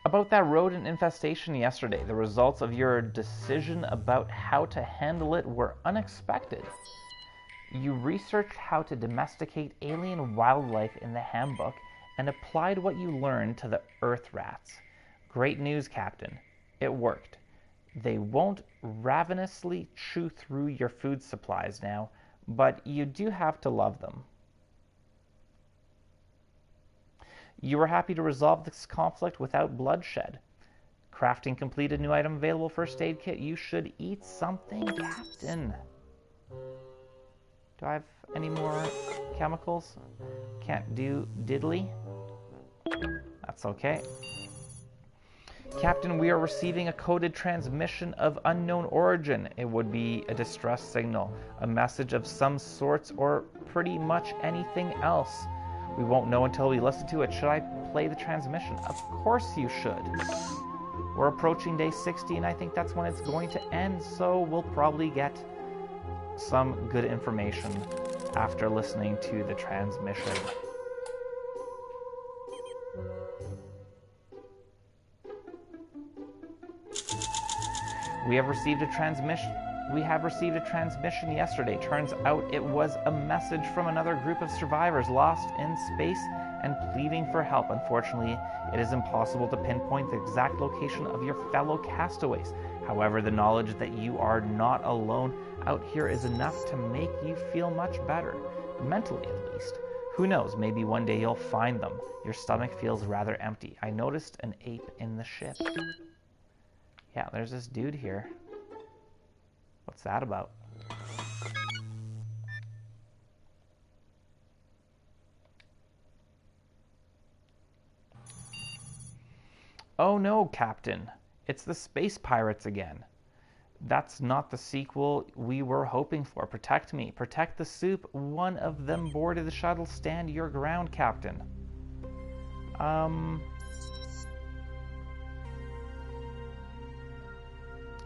About that rodent infestation yesterday, the results of your decision about how to handle it were unexpected. You researched how to domesticate alien wildlife in the handbook and applied what you learned to the Earth rats. Great news, Captain. It worked. They won't ravenously chew through your food supplies now, but you do have to love them. You were happy to resolve this conflict without bloodshed. Crafting completed, new item available, first aid kit. You should eat something, Captain. Do I have any more chemicals? Can't do diddly. That's okay. Captain, we are receiving a coded transmission of unknown origin. It would be a distress signal, a message of some sorts, or pretty much anything else. We won't know until we listen to it. Should I play the transmission? Of course you should. We're approaching day 60, and I think that's when it's going to end, so we'll probably get some good information after listening to the transmission. We have received a transmission yesterday. Turns out it was a message from another group of survivors lost in space and pleading for help. Unfortunately, it is impossible to pinpoint the exact location of your fellow castaways. However, the knowledge that you are not alone out here is enough to make you feel much better, mentally at least. Who knows, maybe one day you'll find them. Your stomach feels rather empty. I noticed an ape in the ship. Yeah, there's this dude here. What's that about? Oh no, Captain. It's the space pirates again. That's not the sequel we were hoping for. Protect me. Protect the soup. One of them boarded the shuttle. Stand your ground, Captain.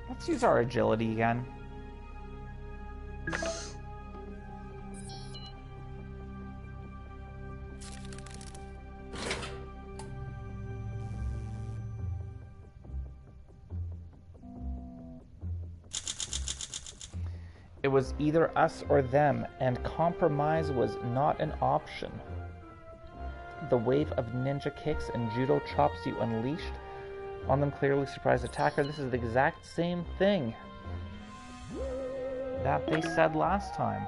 Let's use our agility again. It was either us or them, and compromise was not an option. The wave of ninja kicks and judo chops you unleashed on them clearly surprised attacker. This is the exact same thing that they said last time.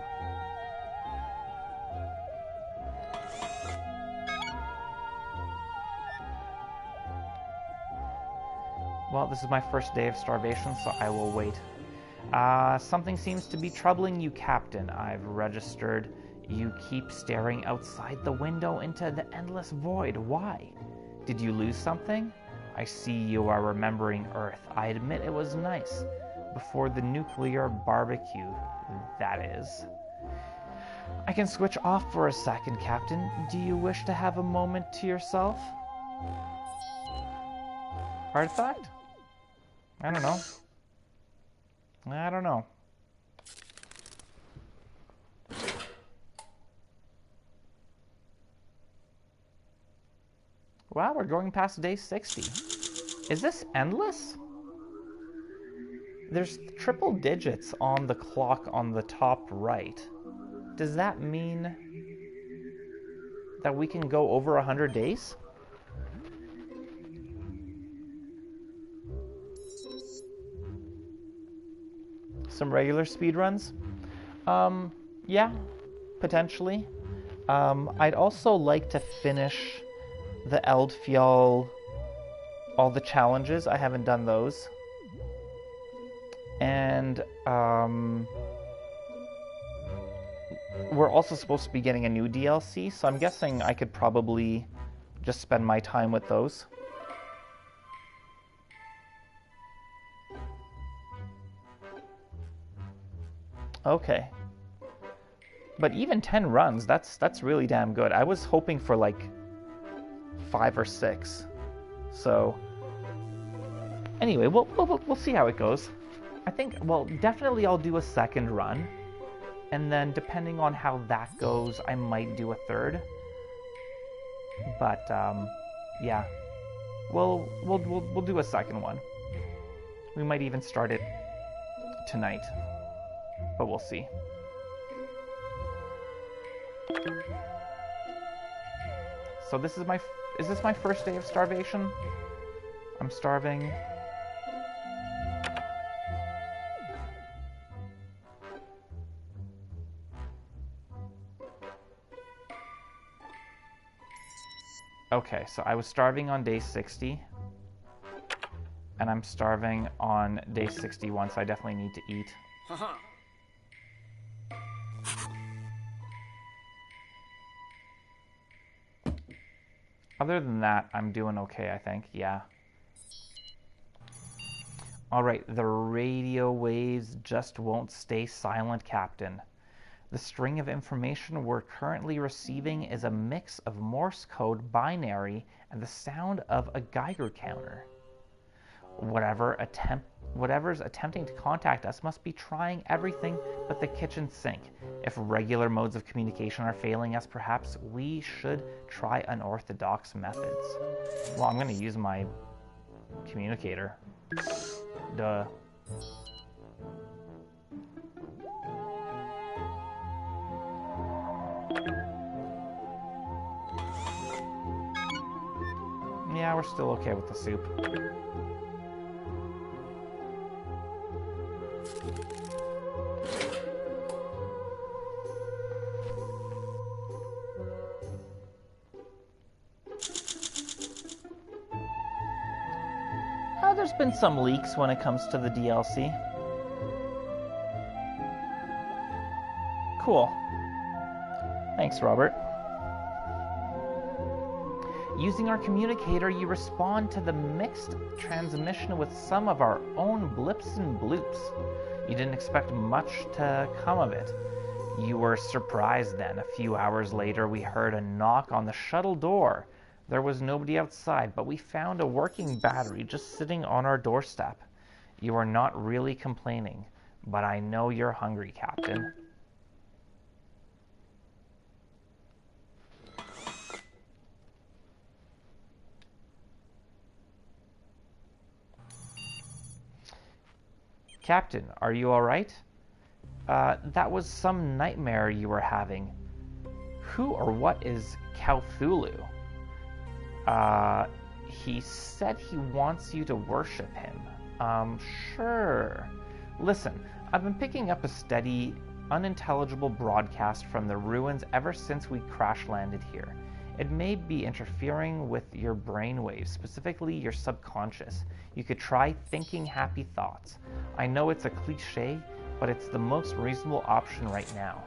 Well, this is my first day of starvation, so I will wait. Something seems to be troubling you, Captain. I've registered. You keep staring outside the window into the endless void. Why? Did you lose something? I see you are remembering Earth. I admit it was nice. Before the nuclear barbecue, that is. I can switch off for a second, Captain. Do you wish to have a moment to yourself? Artifact? I don't know. I don't know. Wow, we're going past day 60. Is this endless? There's triple digits on the clock on the top right. Does that mean that we can go over 100 days? Some regular speedruns? Yeah, potentially. I'd also like to finish the Eldfjall, all the challenges. I haven't done those. And we're also supposed to be getting a new DLC, so I'm guessing I could probably just spend my time with those. Okay. But even 10 runs, that's really damn good. I was hoping for like 5 or 6. So anyway, we'll see how it goes. I think, well, definitely I'll do a second run, and then depending on how that goes, I might do a third. But yeah, we'll do a second one. We might even start it tonight, but we'll see. So this is is this my first day of starvation? I'm starving. Okay, so I was starving on day 60, and I'm starving on day 61, so I definitely need to eat. Other than that, I'm doing okay, I think. Yeah. Alright, the radio waves just won't stay silent, Captain. The string of information we're currently receiving is a mix of Morse code, binary, and the sound of a Geiger counter. Whatever's attempting to contact us must be trying everything but the kitchen sink. If regular modes of communication are failing us, perhaps we should try unorthodox methods. Well, I'm going to use my communicator. Duh. Yeah, we're still okay with the soup. There's been some leaks when it comes to the DLC. Cool. Thanks, Robert. Using our communicator, you respond to the mixed transmission with some of our own blips and bloops. You didn't expect much to come of it. You were surprised then. A few hours later, we heard a knock on the shuttle door. There was nobody outside, but we found a working battery just sitting on our doorstep. You are not really complaining, but I know you're hungry, Captain. Captain, are you all right? That was some nightmare you were having. Who or what is Cthulhu? He said he wants you to worship him. Sure. Listen, I've been picking up a steady, unintelligible broadcast from the ruins ever since we crash-landed here. It may be interfering with your brainwaves, specifically your subconscious. You could try thinking happy thoughts. I know it's a cliche, but it's the most reasonable option right now.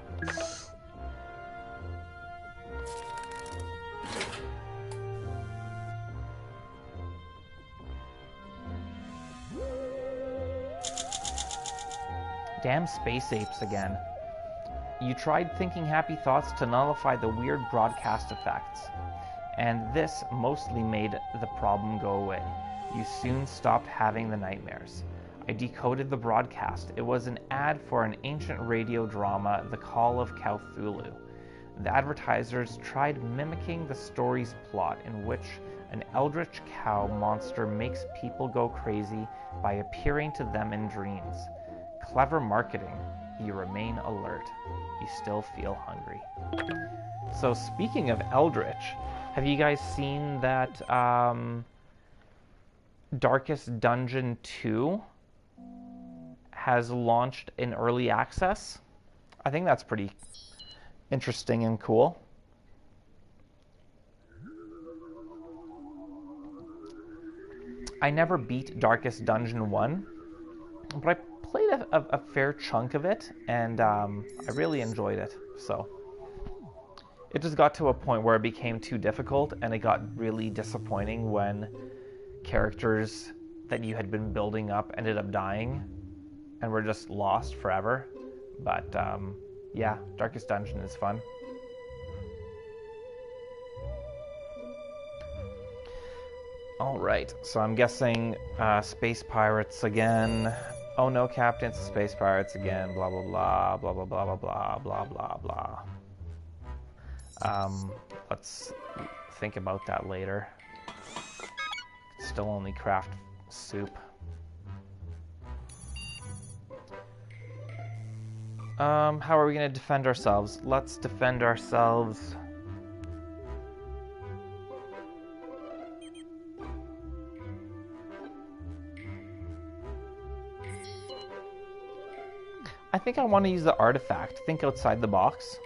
Damn space apes again. You tried thinking happy thoughts to nullify the weird broadcast effects, and this mostly made the problem go away. You soon stopped having the nightmares. I decoded the broadcast. It was an ad for an ancient radio drama, The Call of Cthulhu. The advertisers tried mimicking the story's plot, in which an eldritch cow monster makes people go crazy by appearing to them in dreams. Clever marketing. You remain alert. You still feel hungry. So speaking of eldritch, have you guys seen that Darkest Dungeon 2 has launched in early access? I think that's pretty interesting and cool. I never beat Darkest Dungeon 1, but I played a fair chunk of it, and I really enjoyed it. So it just got to a point where it became too difficult, and it got really disappointing when characters that you had been building up ended up dying and were just lost forever. But yeah, Darkest Dungeon is fun. Alright, so I'm guessing space pirates again. Oh no, Captain, it's space pirates again. Blah blah blah blah blah blah blah blah blah blah blah. Let's think about that later. Still only craft soup. How are we going to defend ourselves? Let's defend ourselves. I think I want to use the artifact. Think outside the box.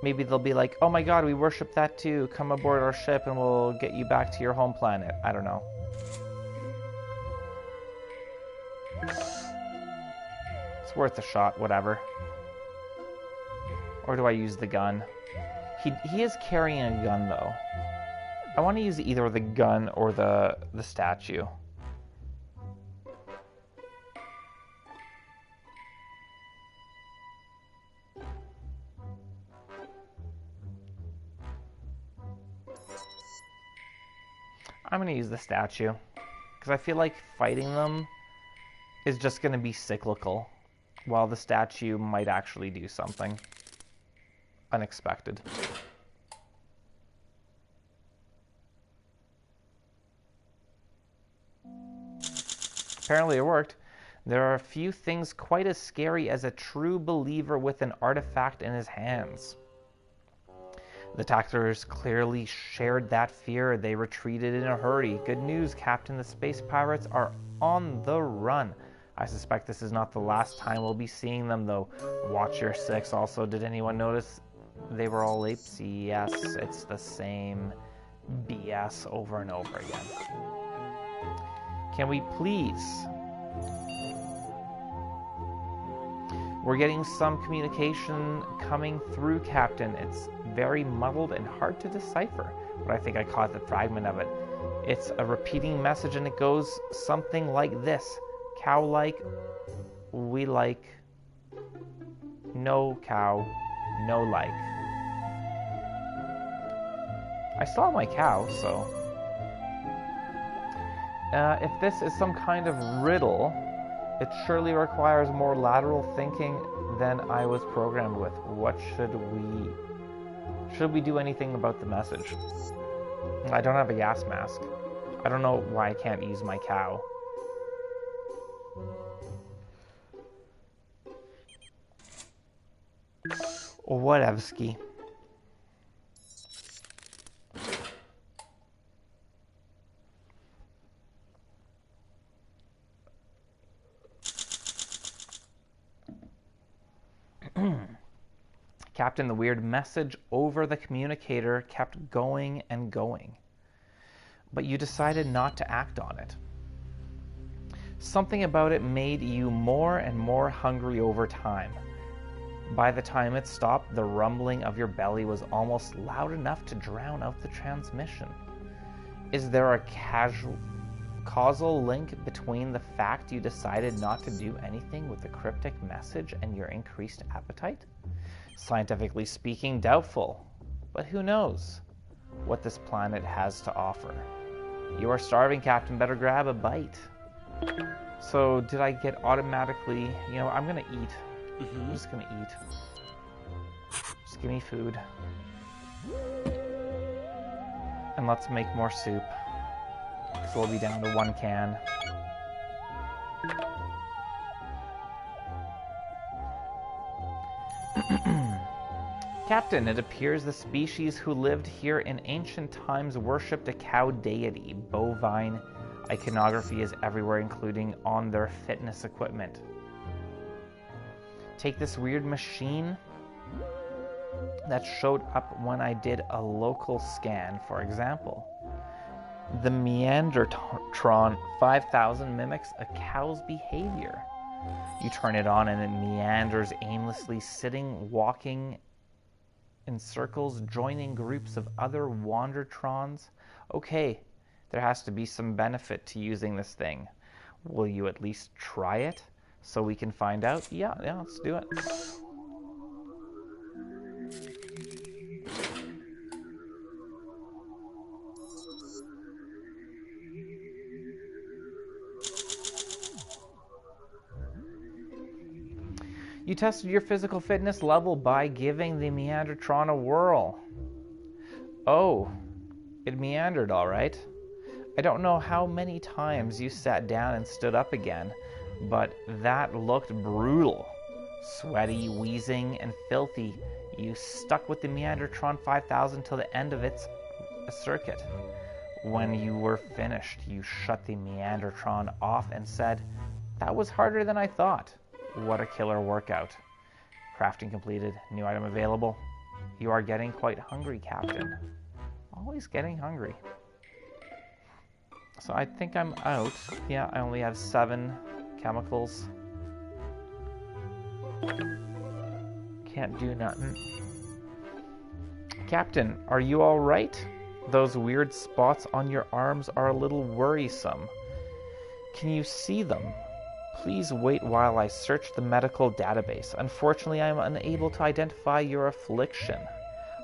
Maybe they'll be like, oh my god, we worship that too. Come aboard our ship and we'll get you back to your home planet. I don't know. It's worth a shot, whatever. Or do I use the gun? He is carrying a gun, though. I want to use either the gun or the statue. I'm going to use the statue. Because I feel like fighting them is just going to be cyclical. While the statue might actually do something unexpected. Apparently it worked. There are a few things quite as scary as a true believer with an artifact in his hands. The attackers clearly shared that fear. They retreated in a hurry. Good news, Captain. The space pirates are on the run. I suspect this is not the last time we'll be seeing them, though. Watch your six. Also, did anyone notice they were all apes? Yes, it's the same BS over and over again. Can we please? We're getting some communication coming through, Captain. It's very muddled and hard to decipher, but I think I caught the fragment of it. It's a repeating message, and it goes something like this. Cow-like, we like, no cow, no like. I saw my cow, so... if this is some kind of riddle, it surely requires more lateral thinking than I was programmed with. What should we... Should we do anything about the message? I don't have a gas mask. I don't know why I can't use my cow. Whatevsky. Captain, the weird message over the communicator kept going and going. But you decided not to act on it. Something about it made you more and more hungry over time. By the time it stopped, the rumbling of your belly was almost loud enough to drown out the transmission. Is there a causal link between the fact you decided not to do anything with the cryptic message and your increased appetite? Scientifically speaking, doubtful. But who knows what this planet has to offer? You are starving, Captain. Better grab a bite. So, did I get automatically... You know, I'm gonna eat. I'm just gonna eat. Just give me food. And let's make more soup. So we'll be down to 1 can. Captain, it appears the species who lived here in ancient times worshipped a cow deity. Bovine iconography is everywhere, including on their fitness equipment. Take this weird machine that showed up when I did a local scan, for example. The Neandertron 5000 mimics a cow's behavior. You turn it on and it meanders aimlessly, sitting, walking in circles, joining groups of other Wandertrons. Okay, there has to be some benefit to using this thing. Will you at least try it so we can find out? Yeah, let's do it. You tested your physical fitness level by giving the Neandertron a whirl. Oh, it meandered all right. I don't know how many times you sat down and stood up again, but that looked brutal. Sweaty, wheezing, and filthy, you stuck with the Neandertron 5000 till the end of its circuit. When you were finished, you shut the Neandertron off and said, "That was harder than I thought." What a killer workout. Crafting completed. New item available. You are getting quite hungry, Captain. Always getting hungry. So I think I'm out. Yeah, I only have 7 chemicals. Can't do nothing. Captain, are you alright? Those weird spots on your arms are a little worrisome. Can you see them? Please wait while I search the medical database. Unfortunately, I am unable to identify your affliction.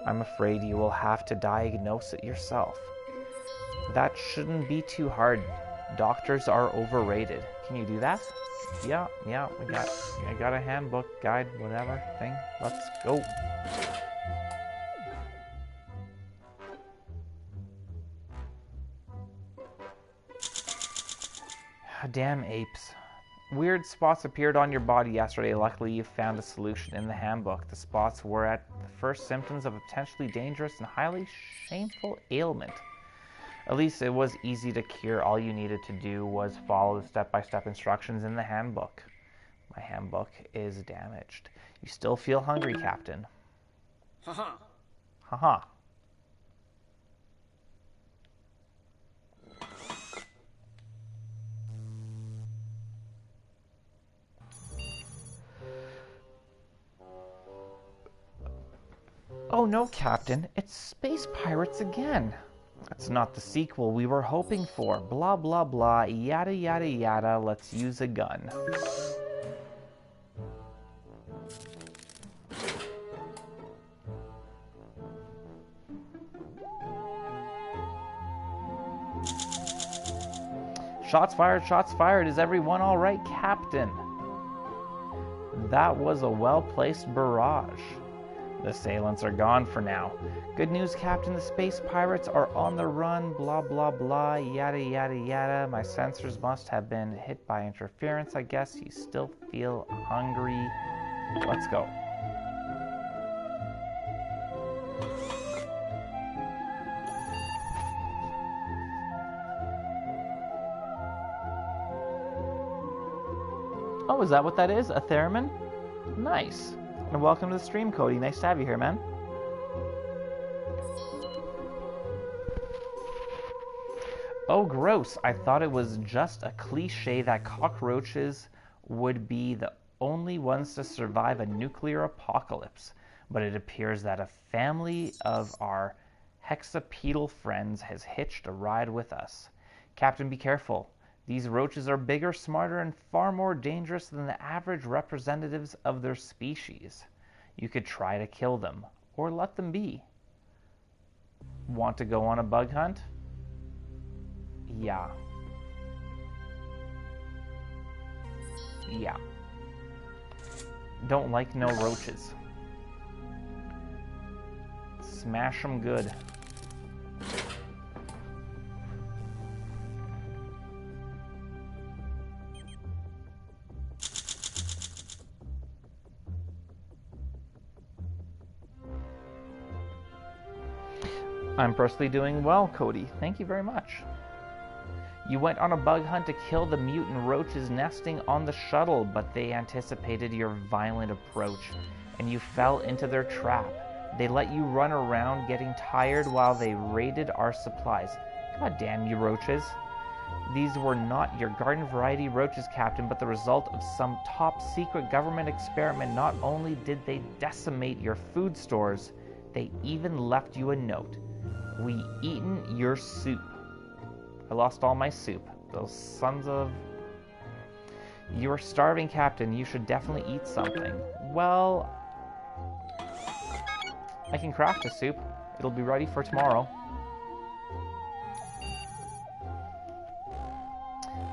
I'm afraid you will have to diagnose it yourself. That shouldn't be too hard. Doctors are overrated. Can you do that? Yeah, I got a handbook, guide, whatever thing. Let's go. Damn apes. Weird spots appeared on your body yesterday. Luckily, you found a solution in the handbook. The spots were at the first symptoms of a potentially dangerous and highly shameful ailment. At least it was easy to cure. All you needed to do was follow the step-by-step instructions in the handbook. My handbook is damaged. You still feel hungry, Captain? Haha. Haha. Oh no, Captain. It's space pirates again. That's not the sequel we were hoping for. Blah, blah, blah, yada, yada, yada. Let's use a gun. Shots fired, shots fired. Is everyone all right, Captain? That was a well-placed barrage. The assailants are gone for now. Good news, Captain. The space pirates are on the run. Blah, blah, blah. Yada, yada, yada. My sensors must have been hit by interference. I guess you still feel hungry. Let's go. Oh, is that what that is? A theremin? Nice. And welcome to the stream, Cody. Nice to have you here, man. Oh, gross. I thought it was just a cliche that cockroaches would be the only ones to survive a nuclear apocalypse. But it appears that a family of our hexapedal friends has hitched a ride with us. Captain, be careful. These roaches are bigger, smarter, and far more dangerous than the average representatives of their species. You could try to kill them, or let them be. Want to go on a bug hunt? Yeah. Yeah. Don't like no roaches. Smash them good. I'm personally doing well, Cody. Thank you very much. You went on a bug hunt to kill the mutant roaches nesting on the shuttle, but they anticipated your violent approach, and you fell into their trap. They let you run around getting tired while they raided our supplies. God damn you, roaches. These were not your garden variety roaches, Captain, but the result of some top-secret government experiment. Not only did they decimate your food stores, they even left you a note. We eaten your soup. I lost all my soup. Those sons of... You're starving, Captain. You should definitely eat something. Well, I can craft a soup. It'll be ready for tomorrow.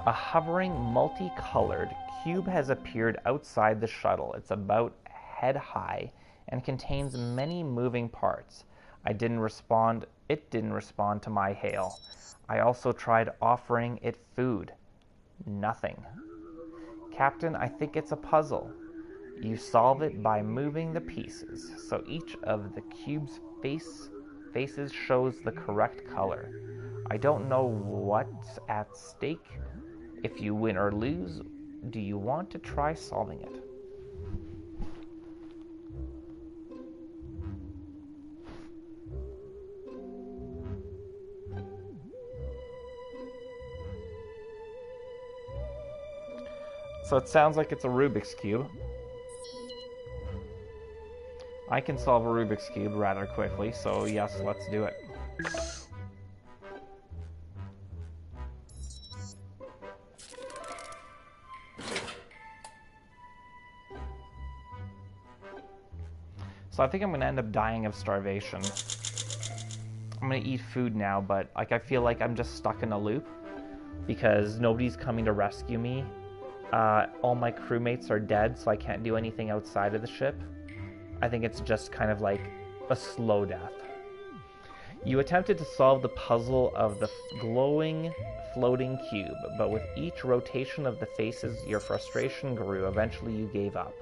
A hovering, multicolored cube has appeared outside the shuttle. It's about head high and contains many moving parts. It didn't respond to my hail. I also tried offering it food. Nothing. Captain, I think it's a puzzle. You solve it by moving the pieces, so each of the cube's faces shows the correct color. I don't know what's at stake. If you win or lose, do you want to try solving it? So it sounds like it's a Rubik's Cube. I can solve a Rubik's Cube rather quickly, so yes, let's do it. So I think I'm going to end up dying of starvation. I'm gonna eat food now, but like I feel like I'm just stuck in a loop because nobody's coming to rescue me. All my crewmates are dead, so I can't do anything outside of the ship. I think it's just kind of like a slow death. You attempted to solve the puzzle of the glowing, floating cube, but with each rotation of the faces, your frustration grew. Eventually, you gave up.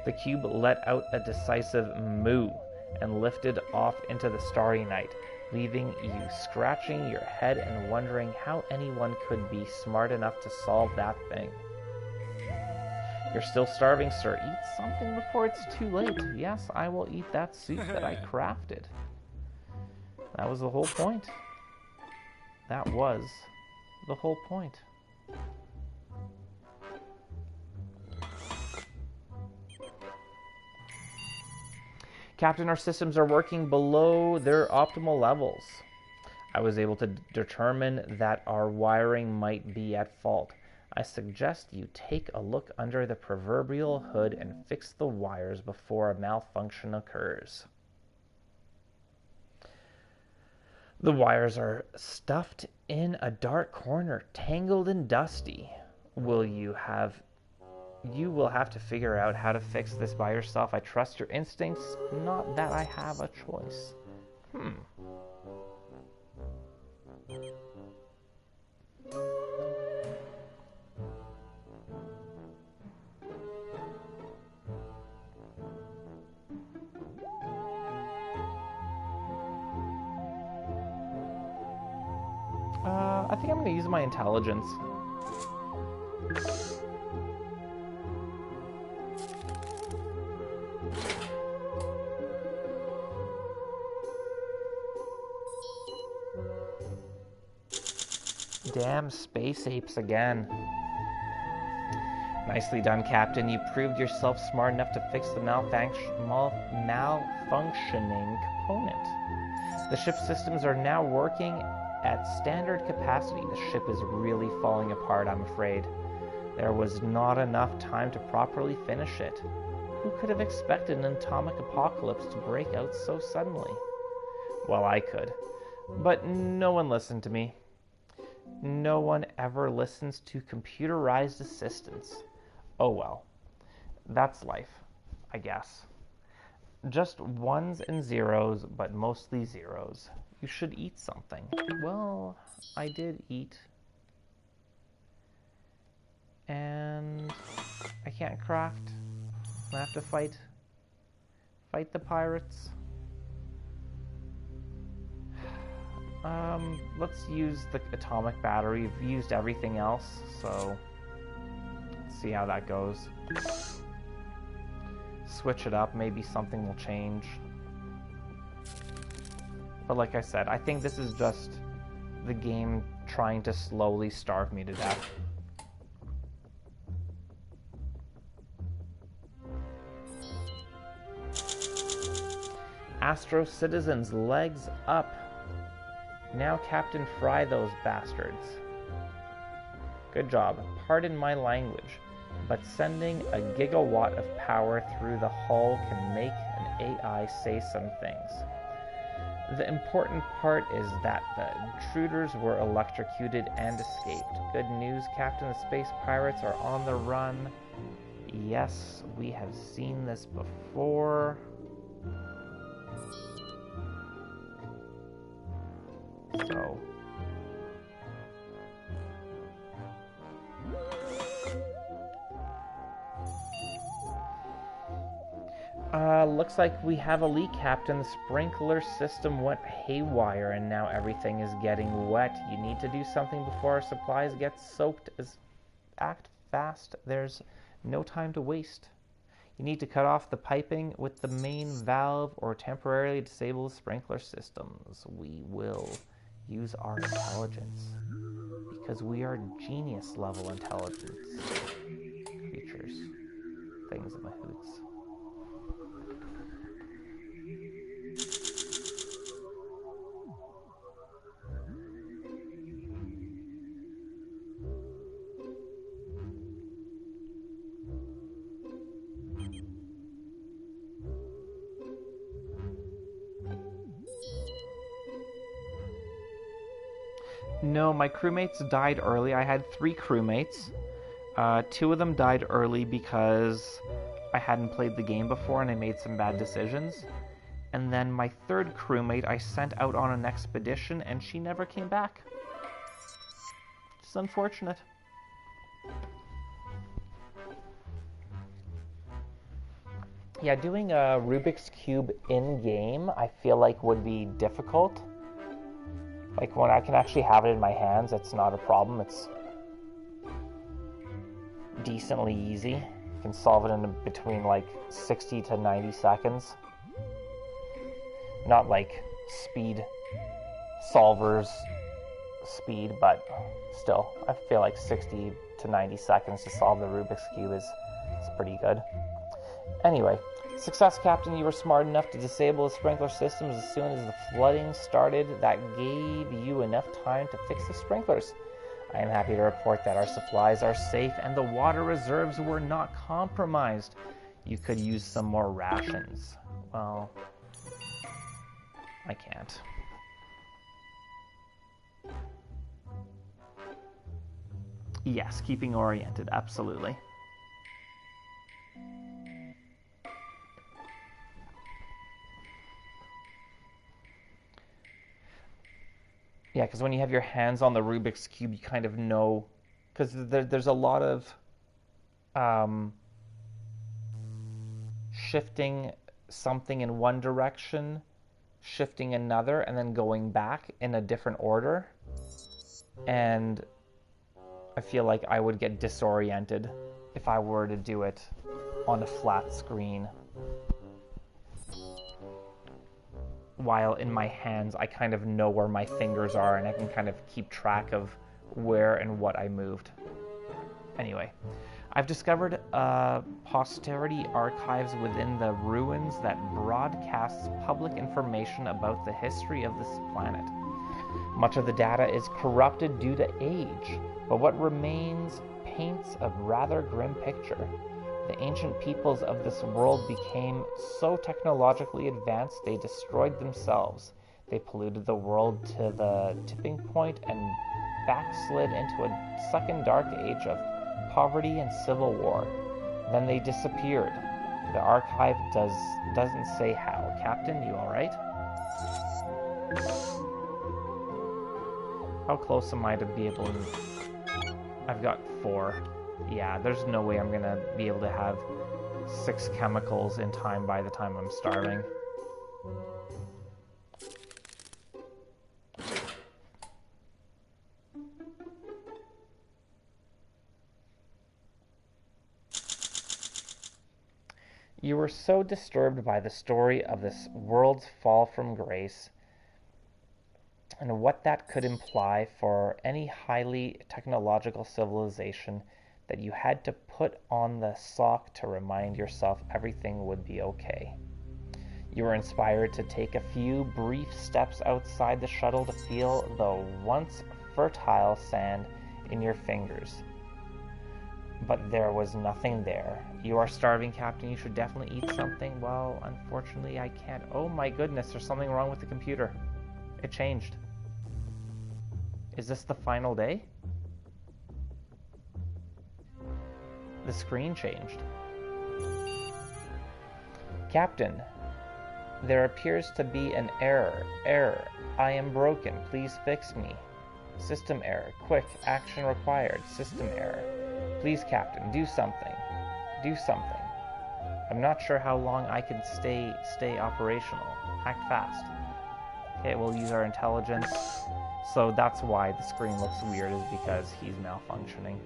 The cube let out a decisive moo and lifted off into the starry night, leaving you scratching your head and wondering how anyone could be smart enough to solve that thing. You're still starving, sir. Eat something before it's too late. Yes, I will eat that soup that I crafted. That was the whole point. That was the whole point. Captain, our systems are working below their optimal levels. I was able to determine that our wiring might be at fault. I suggest you take a look under the proverbial hood and fix the wires before a malfunction occurs. The wires are stuffed in a dark corner, tangled and dusty. You will have to figure out how to fix this by yourself. I trust your instincts, not that I have a choice. I think I'm going to use my intelligence. Damn space apes again. Nicely done, Captain. You proved yourself smart enough to fix the malfunctioning component. The ship's systems are now working at standard capacity. The ship is really falling apart, I'm afraid. There was not enough time to properly finish it. Who could have expected an atomic apocalypse to break out so suddenly? Well, I could. But no one listened to me. No one ever listens to computerized assistants. Oh well. That's life, I guess. Just ones and zeros, but mostly zeros. You should eat something. Well, I did eat. And I can't craft. I have to fight the pirates. Let's use the atomic battery. We've used everything else, so let's see how that goes. Switch it up, maybe something will change. But like I said, I think this is just the game trying to slowly starve me to death. Astro citizens, legs up. Now Captain Fry those bastards. Good job. Pardon my language, but sending a gigawatt of power through the hull can make an AI say some things. The important part is that the intruders were electrocuted and escaped. Good news, Captain. The space pirates are on the run. Yes, we have seen this before. So... looks like we have a leak, Captain. The sprinkler system went haywire and now everything is getting wet. You need to do something before our supplies get soaked. Act fast. There's no time to waste. You need to cut off the piping with the main valve or temporarily disable the sprinkler systems. We will use our intelligence because we are genius level intelligence creatures. Things in my hoots. No, my crewmates died early. I had 3 crewmates. 2 of them died early because I hadn't played the game before and I made some bad decisions. And then my 3rd crewmate I sent out on an expedition and she never came back. It's unfortunate. Yeah, doing a Rubik's Cube in-game, I feel like would be difficult. Like, when I can actually have it in my hands, it's not a problem. It's decently easy. You can solve it in between, like, 60 to 90 seconds. Not, like, speed solvers speed, but still, I feel like 60 to 90 seconds to solve the Rubik's Cube is pretty good. Anyway, success, Captain. You were smart enough to disable the sprinkler systems as soon as the flooding started. That gave you enough time to fix the sprinklers. I am happy to report that our supplies are safe and the water reserves were not compromised. You could use some more rations. Well, I can't. Yes, keeping oriented, absolutely. Yeah, because when you have your hands on the Rubik's Cube, you kind of know, because there's a lot of shifting something in one direction, shifting another, and then going back in a different order. And I feel like I would get disoriented if I were to do it on a flat screen. While in my hands, I kind of know where my fingers are and I can kind of keep track of where and what I moved. Anyway, I've discovered posterity archives within the ruins that broadcasts public information about the history of this planet. Much of the data is corrupted due to age, but what remains paints a rather grim picture. The ancient peoples of this world became so technologically advanced they destroyed themselves. They polluted the world to the tipping point and backslid into a second dark age of poverty and civil war. Then they disappeared. The archive doesn't say how. Captain, you alright? How close am I to be able to... I've got 4. Yeah, there's no way I'm gonna be able to have 6 chemicals in time by the time I'm starving. You were so disturbed by the story of this world's fall from grace and what that could imply for any highly technological civilization that you had to put on the sock to remind yourself everything would be okay. You were inspired to take a few brief steps outside the shuttle to feel the once fertile sand in your fingers. But there was nothing there. You are starving, Captain. You should definitely eat something. Well, unfortunately, I can't. Oh my goodness, there's something wrong with the computer. It changed. Is this the final day? The screen changed. Captain, there appears to be an error. Error. I am broken. Please fix me. System error. Quick. Action required. System error. Please, Captain, do something. Do something. I'm not sure how long I can stay operational. Act fast. Okay, we'll use our intelligence. So that's why the screen looks weird, is because he's malfunctioning.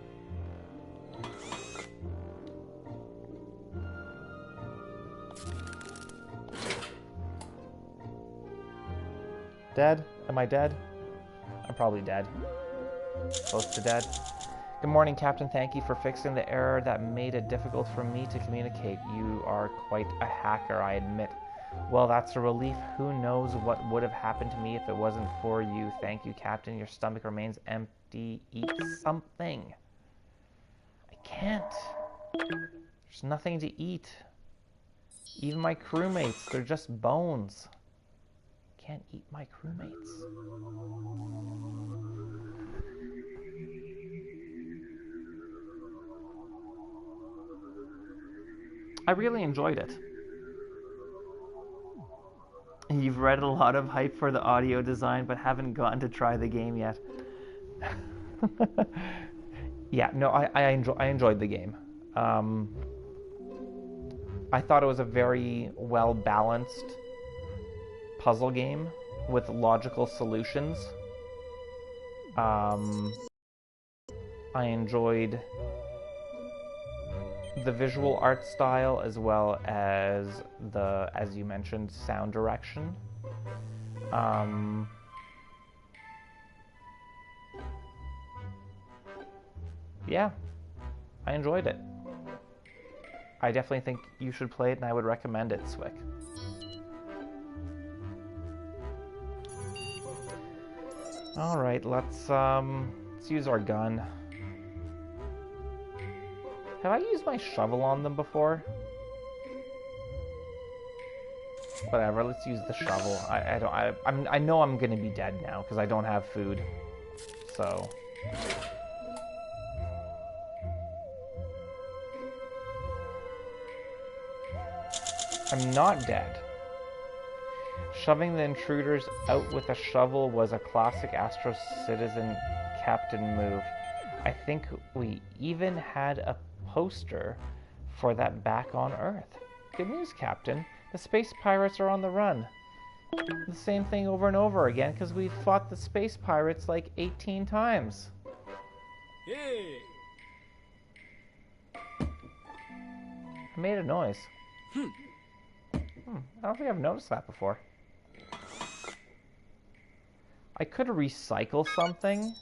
Dead? Am I dead? I'm probably dead. Close to dead. Good morning, Captain. Thank you for fixing the error that made it difficult for me to communicate. You are quite a hacker, I admit. Well, that's a relief. Who knows what would have happened to me if it wasn't for you. Thank you, Captain. Your stomach remains empty. Eat something. I can't. There's nothing to eat. Even my crewmates, they're just bones. I can't eat my crewmates. I really enjoyed it. You've read a lot of hype for the audio design, but haven't gotten to try the game yet. Yeah, no, I enjoyed the game. I thought it was a very well-balanced puzzle game with logical solutions. I enjoyed the visual art style as well as the, as you mentioned, sound direction. Yeah, I enjoyed it. I definitely think you should play it, and I would recommend it, Swick. All right, let's use our gun. Have I used my shovel on them before? Whatever, let's use the shovel. I know I'm gonna be dead now because I don't have food. So I'm not dead. Shoving the intruders out with a shovel was a classic Astro Citizen captain move. I think we even had a poster for that back on Earth. Good news, Captain. The space pirates are on the run. The same thing over and over again because we've fought the space pirates like 18 times. Hey! I made a noise. I don't think I've noticed that before. I could recycle something.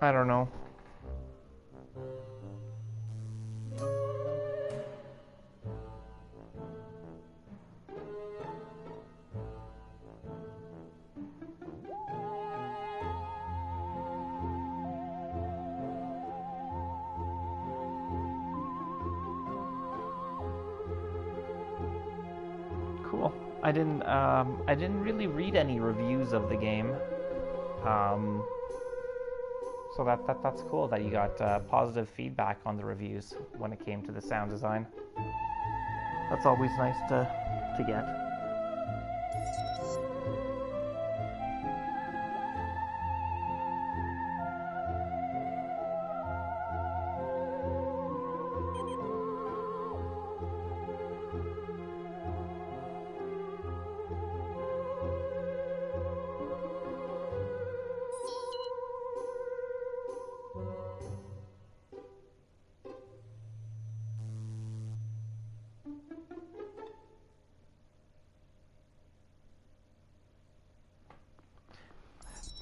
I don't know. Cool. I didn't really read any reviews of the game. So that's cool that you got positive feedback on the reviews when it came to the sound design. That's always nice to get.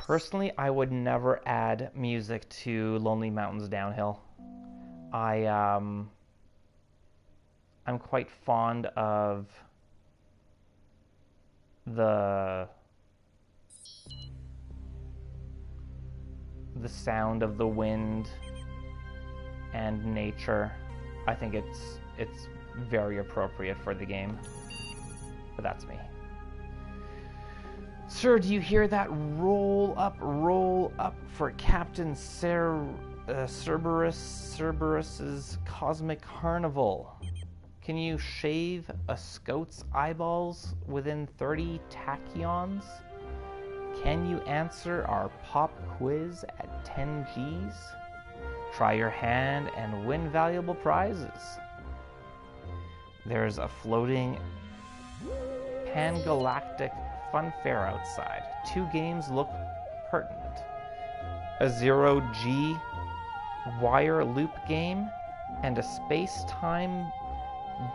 Personally, I would never add music to Lonely Mountains Downhill. I'm quite fond of the sound of the wind and nature. I think it's very appropriate for the game. But that's me. Sir, do you hear that? Roll up for Captain Cerberus's Cosmic Carnival. Can you shave a scout's eyeballs within 30 tachyons? Can you answer our pop quiz at 10 Gs? Try your hand and win valuable prizes. There's a floating pan-galactic fun fair outside. 2 games look pertinent. A 0G wire loop game and a space-time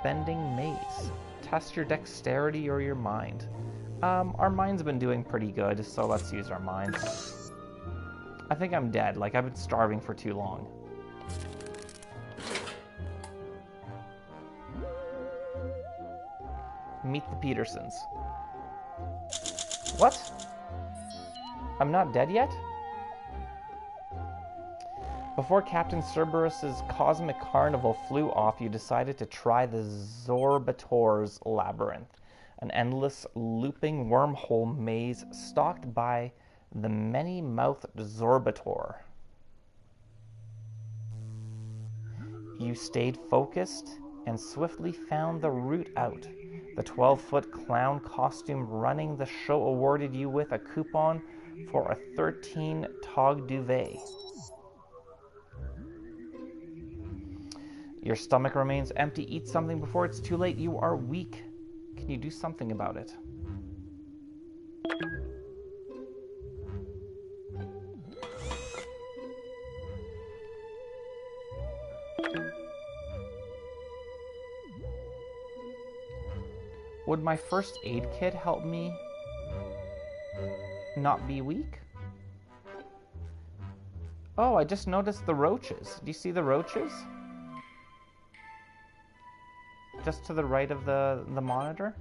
bending maze. Test your dexterity or your mind. Our mind's been doing pretty good, so let's use our mind. I think I'm dead. Like, I've been starving for too long. Meet the Petersons. What? I'm not dead yet? Before Captain Cerberus's cosmic carnival flew off, you decided to try the Zorbator's Labyrinth, an endless looping wormhole maze stalked by the many-mouthed Zorbator. You stayed focused and swiftly found the route out. The 12-foot clown costume running the show awarded you with a coupon for a 13-tog duvet. Your stomach remains empty. Eat something before it's too late. You are weak. Can you do something about it? Would my first aid kit help me not be weak? Oh, I just noticed the roaches. Do you see the roaches? Just to the right of the monitor?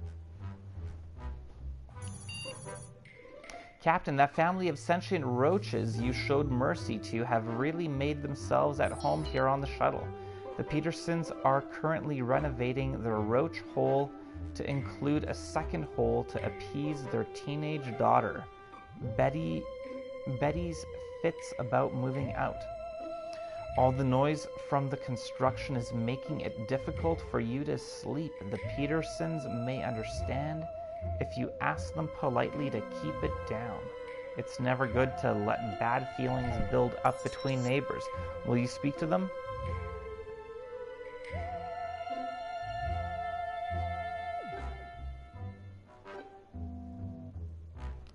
Captain, that family of sentient roaches you showed mercy to have really made themselves at home here on the shuttle. The Petersons are currently renovating their roach hole to include a second hole to appease their teenage daughter. Betty's fits about moving out. All the noise from the construction is making it difficult for you to sleep. The Petersons may understand if you ask them politely to keep it down. It's never good to let bad feelings build up between neighbors. Will you speak to them?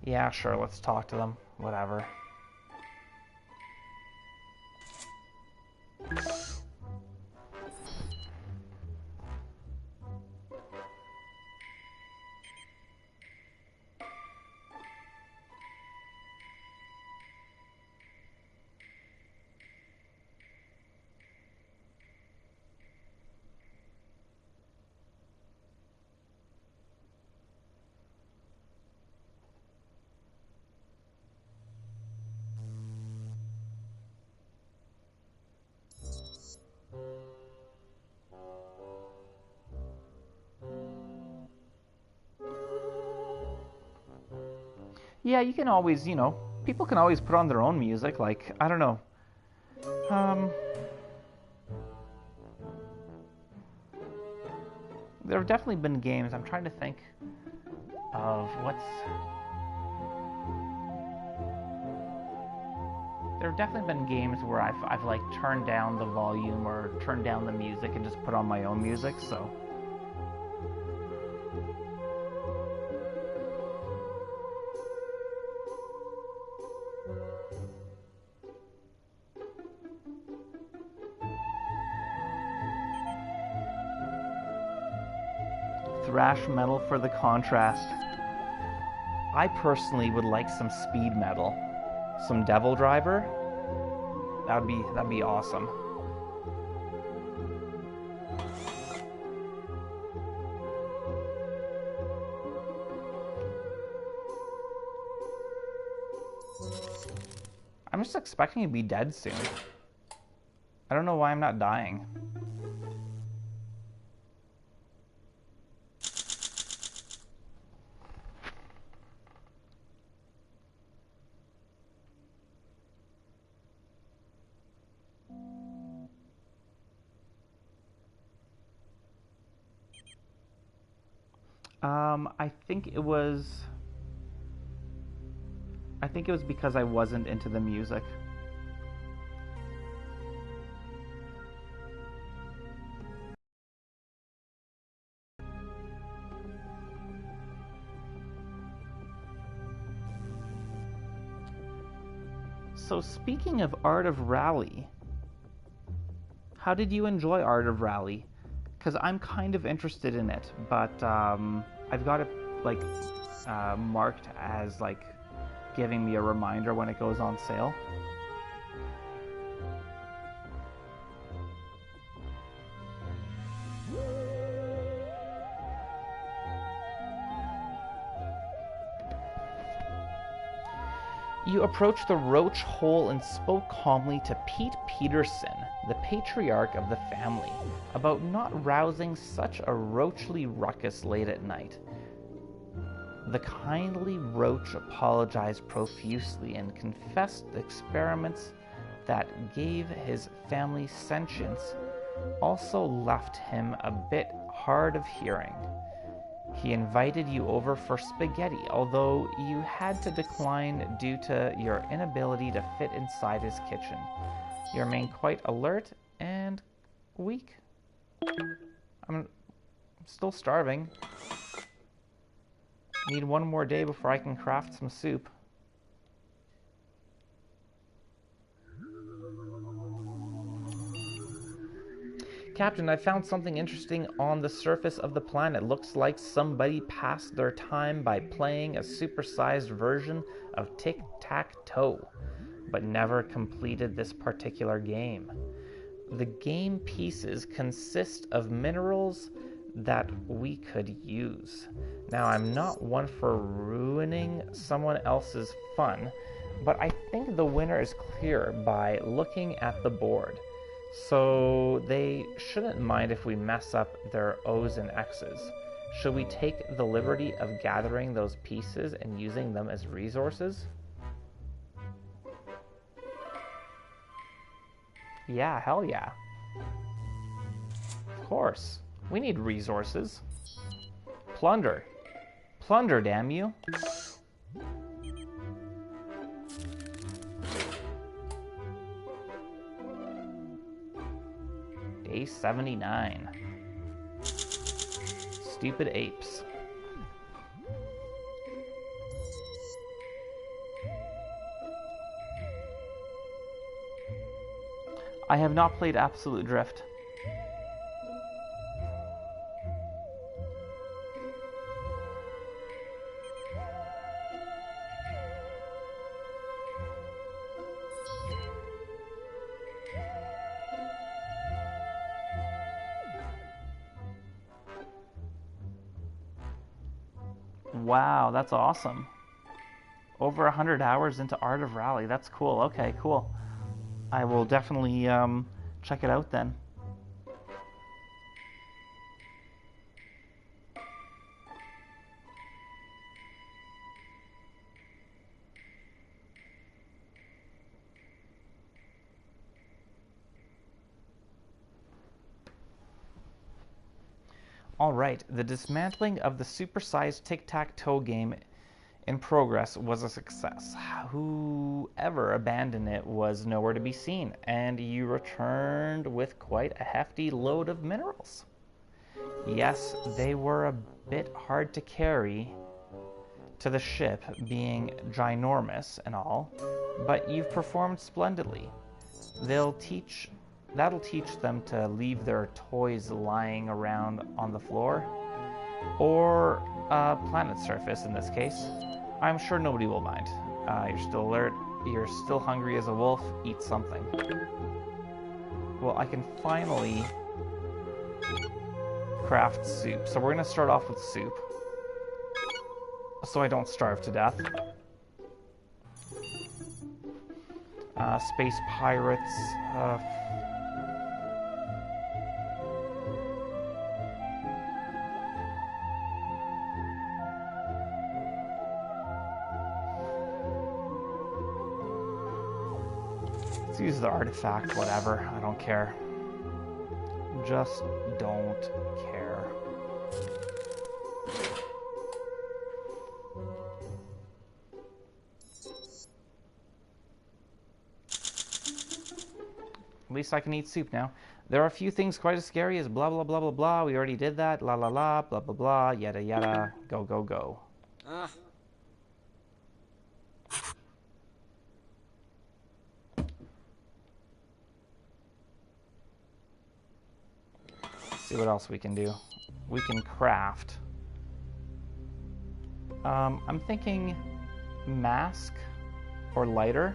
Yeah, sure, let's talk to them. Whatever. Yeah, you can always, people can always put on their own music, like, I don't know. There have definitely been games, I'm trying to think of there have definitely been games where I've like turned down the volume or turned down the music and just put on my own music, so. Thrash metal for the contrast. I personally would like some speed metal. Some Devil Driver. That'd be awesome. I'm just expecting to be dead soon. I don't know why I'm not dying. I think it was because I wasn't into the music. So speaking of Art of Rally, how did you enjoy Art of Rally? Because I'm kind of interested in it, but I've got it like marked as like giving me a reminder when it goes on sale. You approached the roach hole and spoke calmly to Pete Peterson, the patriarch of the family, about not rousing such a roachly ruckus late at night. The kindly roach apologized profusely and confessed the experiments that gave his family sentience also left him a bit hard of hearing. He invited you over for spaghetti, although you had to decline due to your inability to fit inside his kitchen. You remain quite alert and weak. I'm still starving. Need one more day before I can craft some soup. Captain, I found something interesting on the surface of the planet. Looks like somebody passed their time by playing a supersized version of tic-tac-toe, but never completed this particular game. The game pieces consist of minerals that we could use. Now, I'm not one for ruining someone else's fun, but I think the winner is clear by looking at the board. So they shouldn't mind if we mess up their O's and X's. Should we take the liberty of gathering those pieces and using them as resources? Yeah, hell yeah. Of course. We need resources. Plunder. Plunder, damn you. Day 79. Stupid apes. I have not played Absolute Drift. Wow, that's awesome. Over 100 hours into Art of Rally. That's cool. Okay, cool. I will definitely check it out then. Alright, the dismantling of the supersized tic-tac-toe game in progress was a success. Whoever abandoned it was nowhere to be seen, and you returned with quite a hefty load of minerals. Yes, they were a bit hard to carry to the ship, being ginormous and all, but you've performed splendidly. That'll teach them to leave their toys lying around on the floor, or a planet surface in this case. I'm sure nobody will mind. You're still alert, you're still hungry as a wolf, eat something. Well, I can finally craft soup. So we're gonna start off with soup, so I don't starve to death. Space pirates, let's use the artifact, whatever, I don't care. Just don't care. At least I can eat soup now. There are a few things quite as scary as blah blah blah blah blah. We already did that. La la la, blah blah blah, yada yada. Go go go. See what else we can do. We can craft. I'm thinking mask or lighter.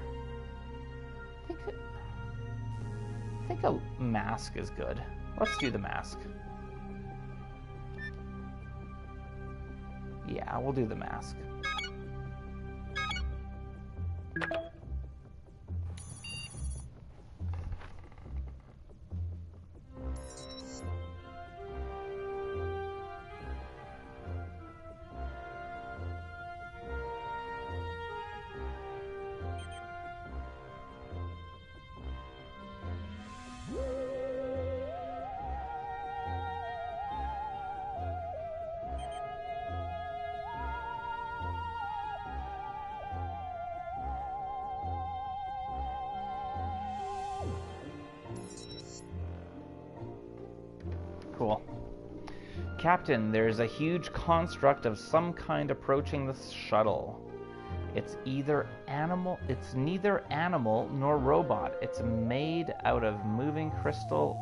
I think a mask is good. Let's do the mask. Yeah, we'll do the mask. Captain, there's a huge construct of some kind approaching the shuttle. It's neither animal nor robot. It's made out of moving crystal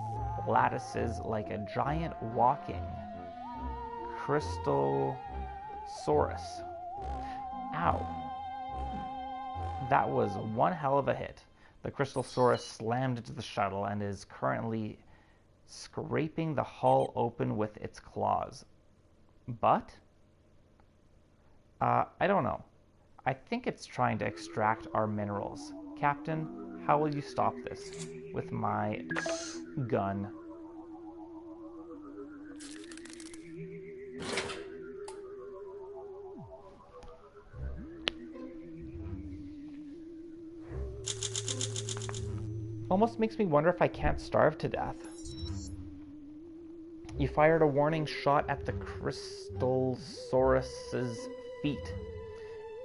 lattices like a giant walking crystal saurus. Ow. That was one hell of a hit. The crystal saurus slammed into the shuttle and is currently scraping the hull open with its claws. But? I don't know. I think it's trying to extract our minerals. Captain, how will you stop this? With my gun. Almost makes me wonder if I can't starve to death. You fired a warning shot at the Crystalsaurus's feet.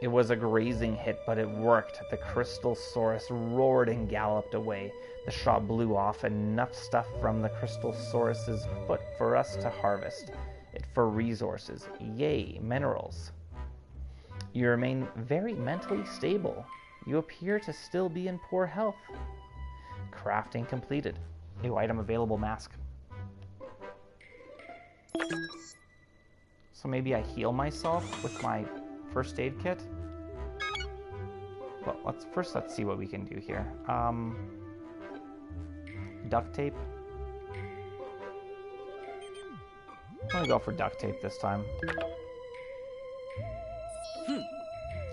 It was a grazing hit, but it worked. The Crystalsaurus roared and galloped away. The shot blew off enough stuff from the Crystalsaurus's foot for us to harvest it for resources. Yay, minerals. You remain very mentally stable. You appear to still be in poor health. Crafting completed. New item available, mask. So maybe I heal myself with my first aid kit? Well, let's see what we can do here. Duct tape. I'm gonna go for duct tape this time.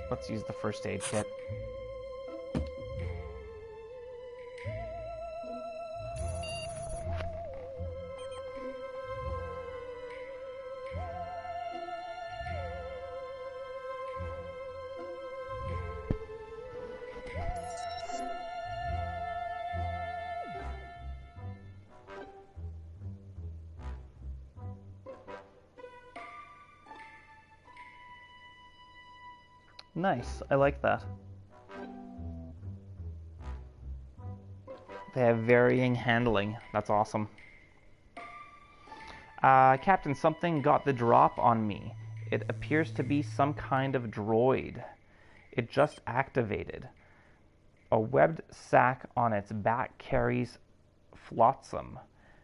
Let's use the first aid kit. Nice, I like that. They have varying handling. That's awesome. Captain, something got the drop on me. It appears to be some kind of droid. It just activated. A webbed sack on its back carries flotsam,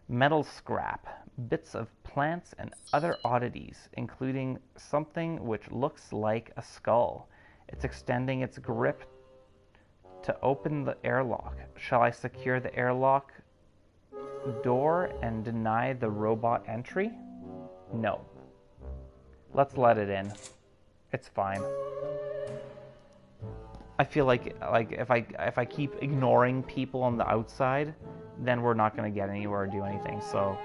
metal scrap, bits of plants, and other oddities, including something which looks like a skull. It's extending its grip to open the airlock. Shall I secure the airlock door and deny the robot entry? No. Let's let it in. It's fine. I feel like if I keep ignoring people on the outside, then we're not going to get anywhere or do anything. So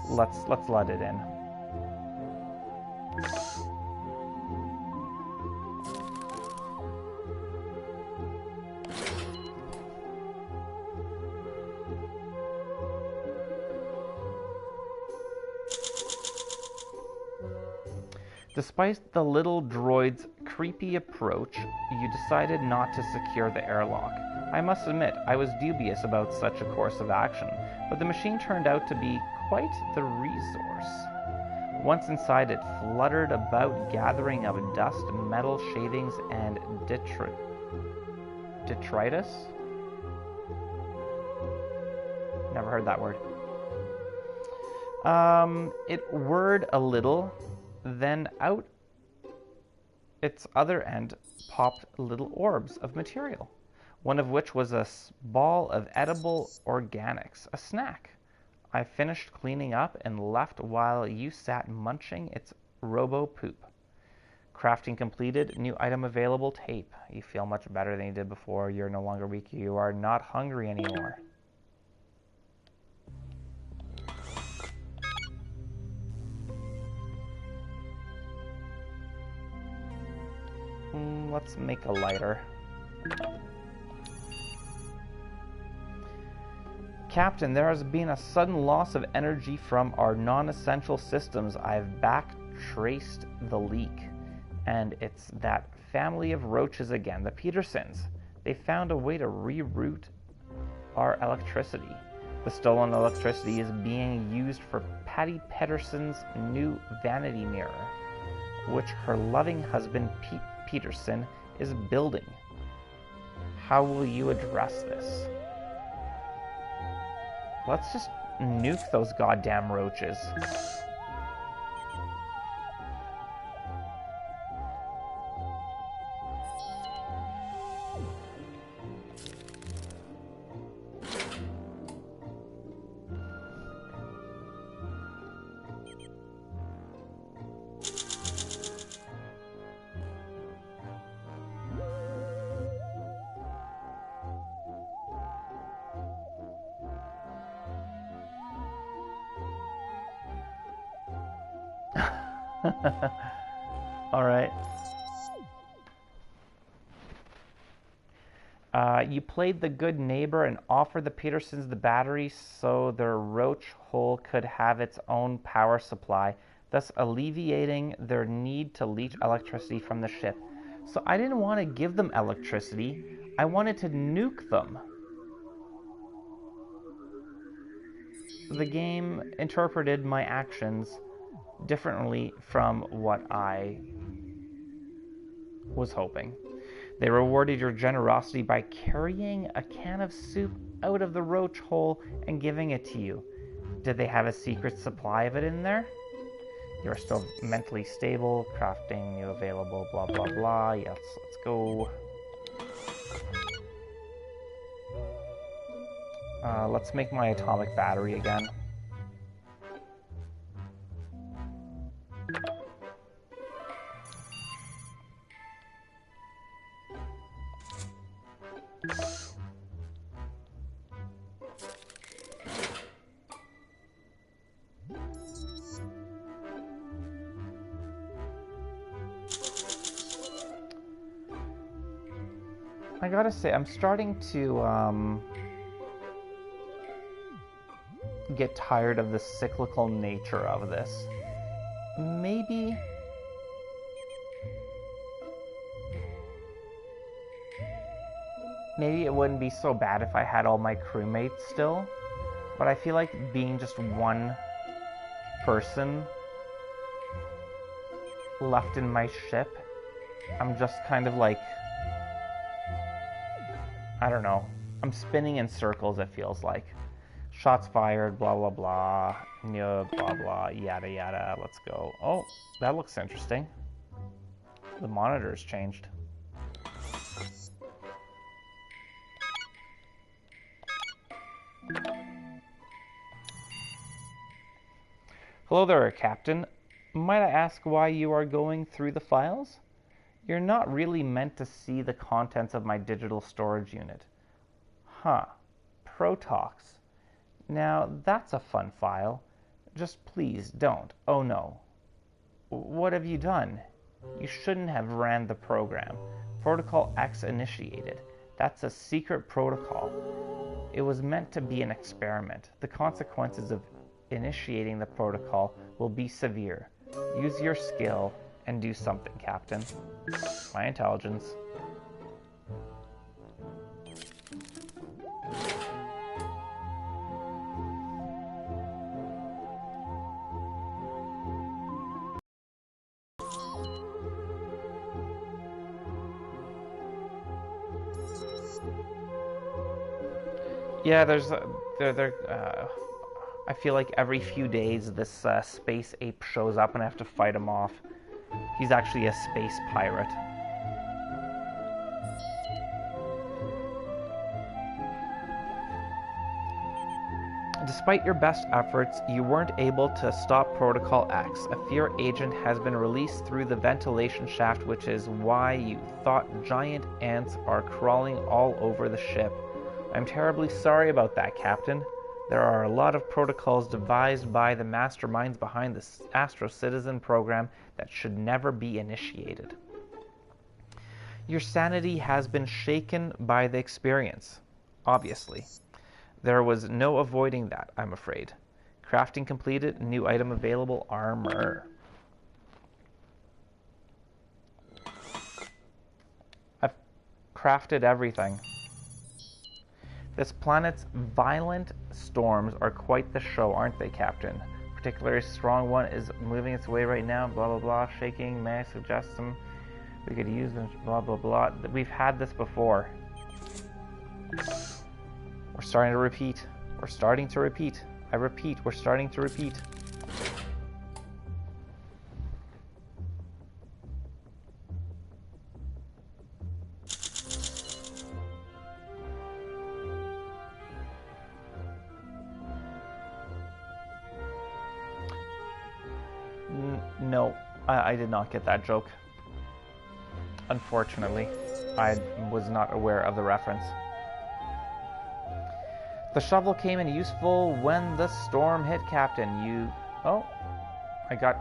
let's let it in. Despite the little droid's creepy approach, you decided not to secure the airlock. I must admit, I was dubious about such a course of action, but the machine turned out to be quite the resource. Once inside, it fluttered about, gathering up dust, metal shavings, and detritus? Never heard that word. It whirred a little. Then out its other end popped little orbs of material, one of which was a ball of edible organics, a snack. I finished cleaning up and left while you sat munching its robo-poop. Crafting completed. New item available, tape. You feel much better than you did before. You're no longer weak. You are not hungry anymore. Let's make a lighter. Captain, there has been a sudden loss of energy from our non-essential systems. I've back-traced the leak, and it's that family of roaches again, the Petersons. They found a way to reroute our electricity. The stolen electricity is being used for Patty Pedersen's new vanity mirror, which her loving husband Pete Peterson is building. How will you address this? Let's just nuke those goddamn roaches. Alright. You played the good neighbor and offered the Petersons the battery so their roach hole could have its own power supply, thus alleviating their need to leech electricity from the ship. So I didn't want to give them electricity, I wanted to nuke them. The game interpreted my actions differently from what I was hoping. They rewarded your generosity by carrying a can of soup out of the roach hole and giving it to you. Did they have a secret supply of it in there? You're still mentally stable, crafting new available, blah blah blah. Yes, let's go. Let's make my atomic battery again. I gotta say, I'm starting to get tired of the cyclical nature of this. Maybe it wouldn't be so bad if I had all my crewmates still, but I feel like being just one person left in my ship, I'm just kind of like, I don't know, I'm spinning in circles, it feels like. Shots fired, blah blah blah, yeah, blah blah, yada yada, let's go. Oh, that looks interesting. The monitor's changed. Hello there, Captain. Might I ask why you are going through the files? You're not really meant to see the contents of my digital storage unit. Huh. Protox. Now, that's a fun file. Just please don't. Oh no. What have you done? You shouldn't have ran the program. Protocol X initiated. That's a secret protocol. It was meant to be an experiment. The consequences of initiating the protocol will be severe. Use your skill and do something, Captain. My intelligence. Yeah, I feel like every few days this space ape shows up and I have to fight him off. He's actually a space pirate. Despite your best efforts, you weren't able to stop Protocol X. A fear agent has been released through the ventilation shaft, which is why you thought giant ants are crawling all over the ship. I'm terribly sorry about that, Captain. There are a lot of protocols devised by the masterminds behind the Astro Citizen program that should never be initiated. Your sanity has been shaken by the experience, obviously. There was no avoiding that, I'm afraid. Crafting completed, new item available, armor. I've crafted everything. This planet's violent storms are quite the show, aren't they, Captain? particularly strong one is moving its way right now, blah blah blah, shaking, may I suggest them? We could use them, blah blah blah. We've had this before. We're starting to repeat. We're starting to repeat. I repeat, we're starting to repeat. No, I did not get that joke. Unfortunately, I was not aware of the reference. The shovel came in useful when the storm hit, Captain. Oh, I got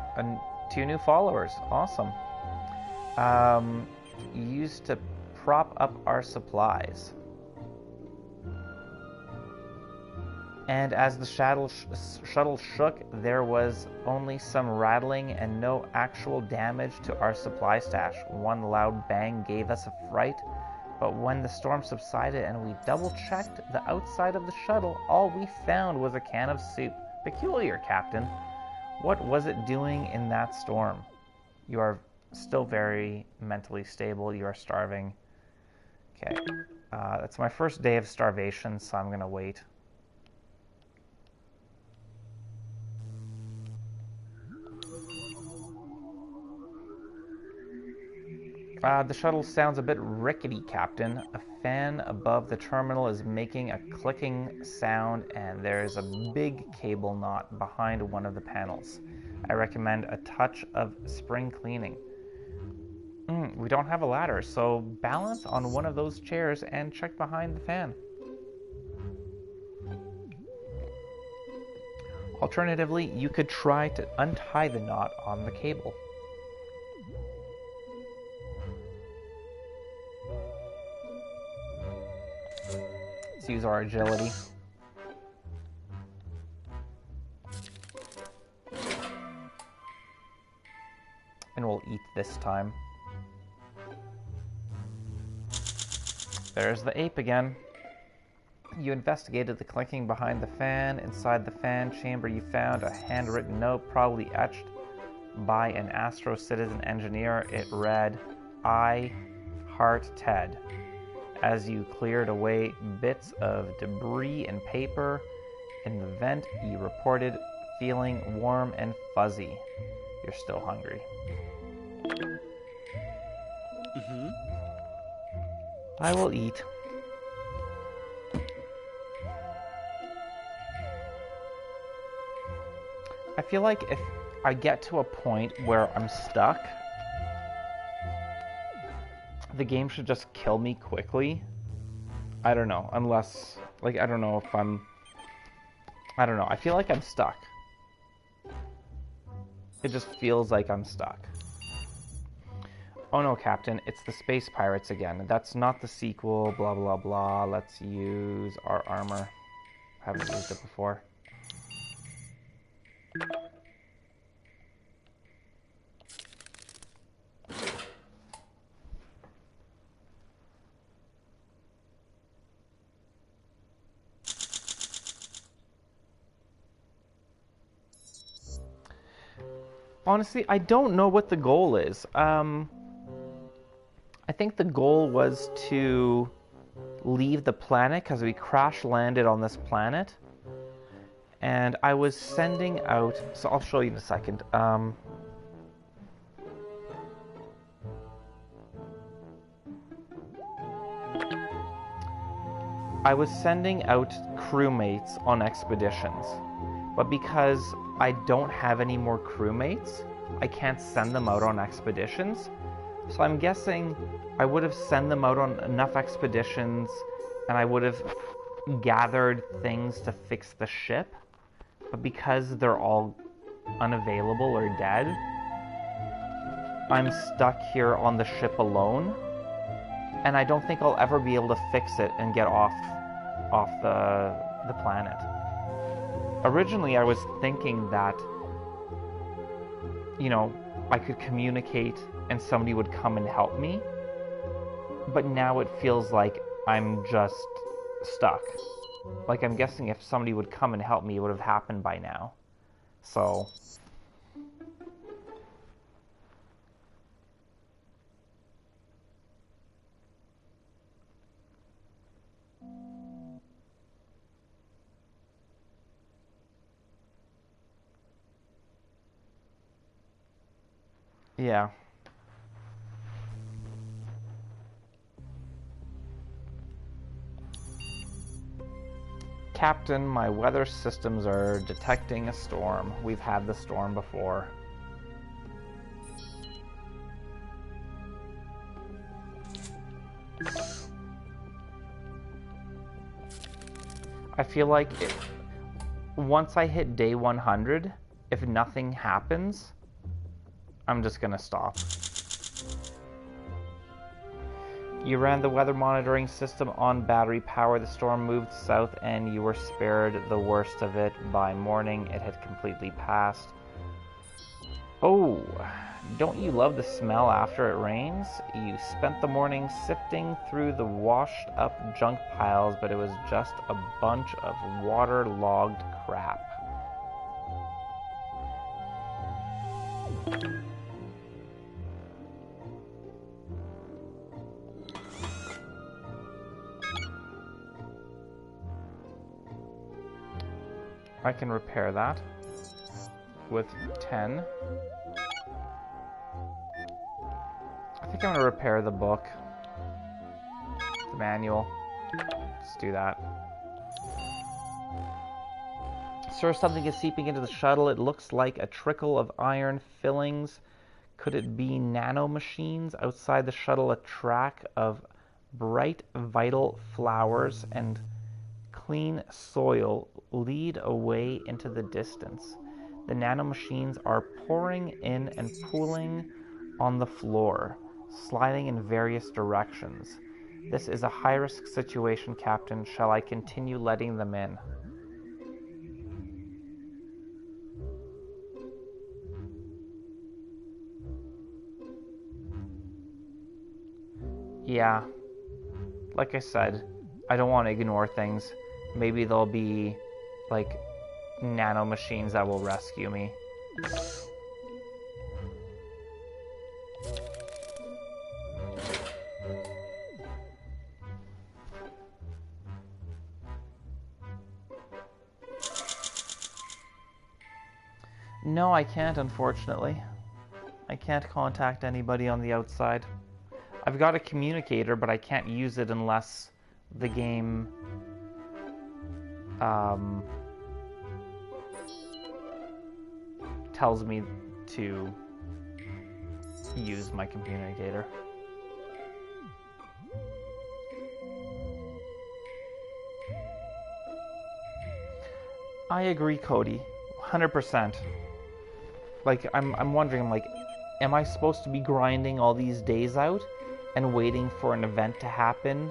2 new followers. Awesome. Used to prop up our supplies. And as the shuttle shook, there was only some rattling and no actual damage to our supply stash. One loud bang gave us a fright, but when the storm subsided and we double-checked the outside of the shuttle, all we found was a can of soup. Peculiar, Captain. What was it doing in that storm? You are still very mentally stable. You are starving. Okay. That's my first day of starvation, so I'm going to wait. The shuttle sounds a bit rickety, Captain. A fan above the terminal is making a clicking sound, and there's a big cable knot behind one of the panels. I recommend a touch of spring cleaning. We don't have a ladder, so balance on one of those chairs and check behind the fan. Alternatively, you could try to untie the knot on the cable. Let's use our agility. And we'll eat this time. There's the ape again. You investigated the clicking behind the fan. Inside the fan chamber you found a handwritten note, probably etched by an Astro Citizen engineer. It read, "I heart Ted." As you cleared away bits of debris and paper in the vent, you reported feeling warm and fuzzy. You're still hungry. I will eat. I feel like if I get to a point where I'm stuck, the game should just kill me quickly. I don't know, unless, like, I don't know if I don't know, I feel like I'm stuck. It just feels like I'm stuck. Oh no, Captain, it's the Space Pirates again. That's not the sequel, blah blah blah. Let's use our armor. Haven't used it before. Honestly, I don't know what the goal is. I think the goal was to leave the planet because we crash landed on this planet. And I was sending out... So I'll show you in a second. I was sending out crewmates on expeditions. But because I don't have any more crewmates, I can't send them out on expeditions. So I'm guessing I would have sent them out on enough expeditions and I would have gathered things to fix the ship. But because they're all unavailable or dead, I'm stuck here on the ship alone. And I don't think I'll ever be able to fix it and get off the planet. Originally, I was thinking that, you know, I could communicate and somebody would come and help me. But now it feels like I'm just stuck. Like, I'm guessing if somebody would come and help me, it would have happened by now. So... yeah. Captain, my weather systems are detecting a storm. We've had the storm before. I feel like once I hit day 100, if nothing happens, I'm just gonna stop. You ran the weather monitoring system on battery power. The storm moved south and you were spared the worst of it. By morning, it had completely passed. Oh, don't you love the smell after it rains? You spent the morning sifting through the washed up junk piles, but it was just a bunch of waterlogged crap. I can repair that with 10. I think I'm going to repair the book, the manual. Let's do that. Sir, something is seeping into the shuttle. It looks like a trickle of iron fillings. Could it be nanomachines? Outside the shuttle, a track of bright, vital flowers and clean soil lead away into the distance. The nanomachines are pouring in and pooling on the floor, sliding in various directions. This is a high-risk situation, Captain. Shall I continue letting them in? Yeah. Like I said, I don't want to ignore things. Maybe there'll be, like, nanomachines that will rescue me. No, I can't, unfortunately. I can't contact anybody on the outside. I've got a communicator, but I can't use it unless the game tells me to use my communicator. I agree, Cody. 100%. Like, I'm wondering, like, am I supposed to be grinding all these days out and waiting for an event to happen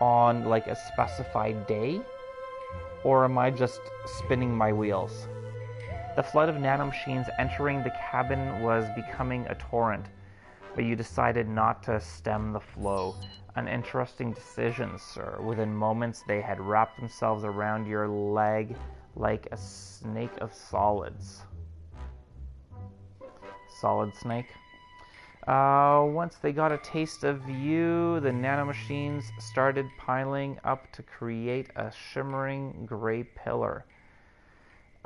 on, like, a specified day? Or am I just spinning my wheels? The flood of nanomachines entering the cabin was becoming a torrent, but you decided not to stem the flow. An interesting decision, sir. Within moments, they had wrapped themselves around your leg like a snake of solids. Solid snake. Once they got a taste of you, the nanomachines started piling up to create a shimmering gray pillar.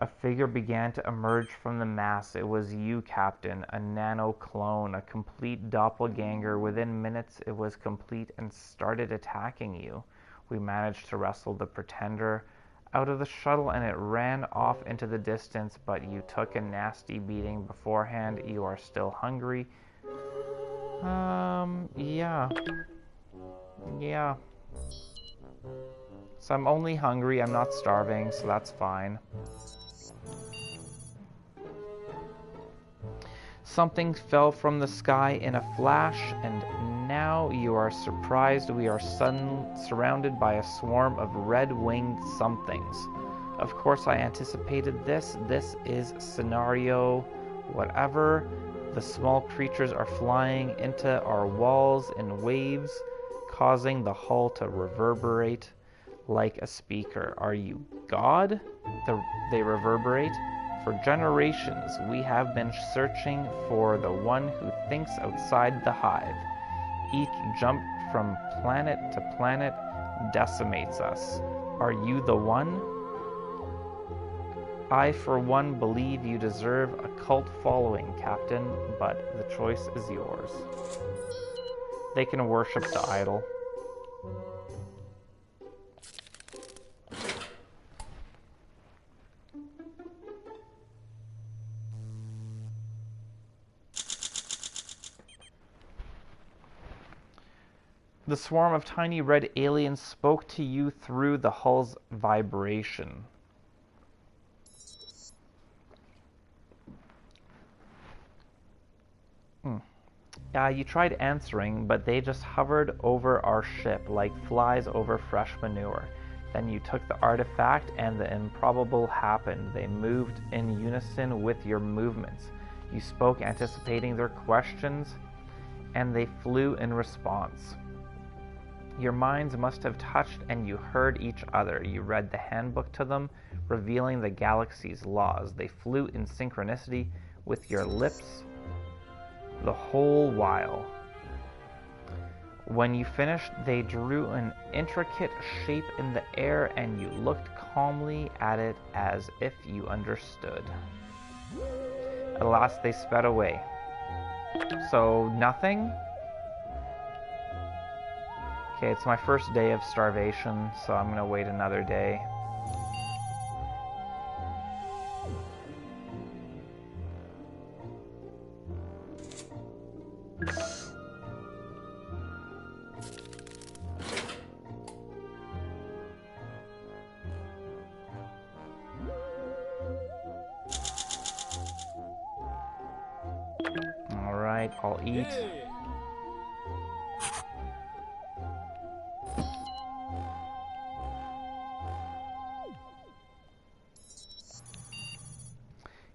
A figure began to emerge from the mass. It was you, Captain, a nano-clone, a complete doppelganger. Within minutes, it was complete and started attacking you. We managed to wrestle the pretender out of the shuttle and it ran off into the distance, but you took a nasty beating beforehand. You are still hungry. Yeah. So I'm only hungry, I'm not starving, so that's fine. Something fell from the sky in a flash, and now you are surprised. We are surrounded by a swarm of red-winged somethings. Of course, I anticipated this. This is scenario whatever. The small creatures are flying into our walls in waves, causing the hull to reverberate like a speaker. Are you God? They reverberate. For generations, we have been searching for the one who thinks outside the hive. Each jump from planet to planet decimates us. Are you the one? I, for one, believe you deserve a cult following, Captain, but the choice is yours. They can worship the idol. The swarm of tiny red aliens spoke to you through the hull's vibration. You tried answering, but they just hovered over our ship like flies over fresh manure. Then you took the artifact and the improbable happened. They moved in unison with your movements. You spoke anticipating their questions, and they flew in response. Your minds must have touched and you heard each other. You read the handbook to them, revealing the galaxy's laws. They flew in synchronicity with your lips the whole while. When you finished, they drew an intricate shape in the air and you looked calmly at it as if you understood. At last they sped away. So, nothing? Okay, it's my first day of starvation, so I'm gonna wait another day. Alright, I'll eat. Yay!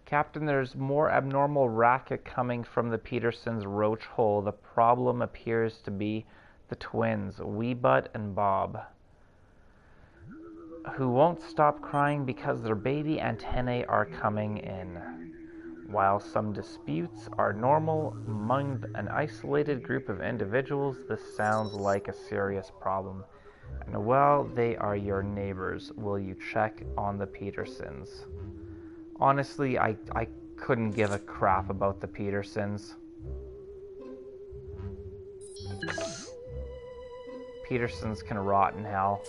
Captain, there's more abnormal racket coming from the Petersons' roach hole. The problem appears to be the twins, Weebutt and Bob, who won't stop crying because their baby antennae are coming in. While some disputes are normal among an isolated group of individuals, this sounds like a serious problem. And well, they are your neighbors. Will you check on the Petersons? Honestly, I couldn't give a crap about the Petersons. Petersons can rot in hell.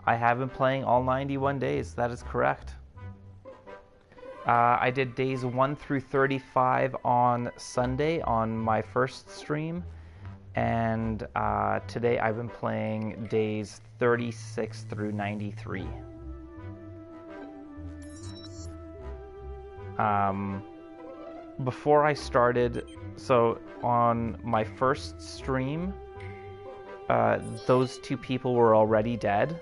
I have been playing all 91 days, that is correct. I did days 1 through 35 on Sunday on my first stream, and today I've been playing days 36 through 93. Before I started, so on my first stream, those two people were already dead,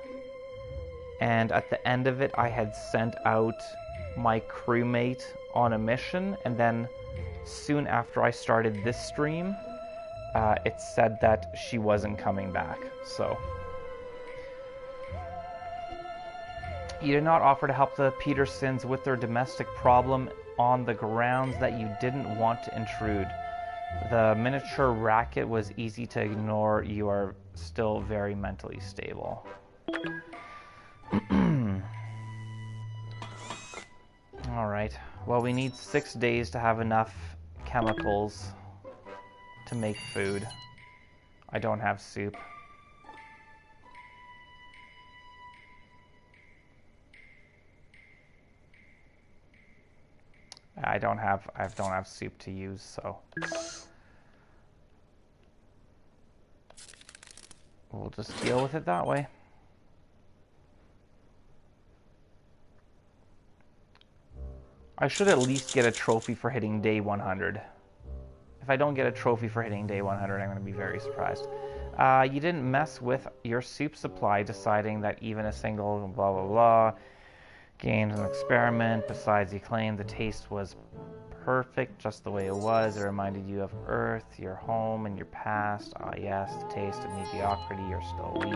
and at the end of it I had sent out my crewmate on a mission, and then soon after I started this stream, it said that she wasn't coming back. So you did not offer to help the Petersons with their domestic problem on the grounds that you didn't want to intrude. The miniature racket was easy to ignore. You are still very mentally stable. Alright, well, we need 6 days to have enough chemicals to make food. I don't have soup. I don't have soup to use, so we'll just deal with it that way. I should at least get a trophy for hitting day 100. If I don't get a trophy for hitting day 100, I'm going to be very surprised. You didn't mess with your soup supply, deciding that even a single blah blah blah gained an experiment. Besides, you claimed the taste was perfect, just the way it was. It reminded you of Earth, your home, and your past. Ah, yes, the taste of mediocrity. You're still weak.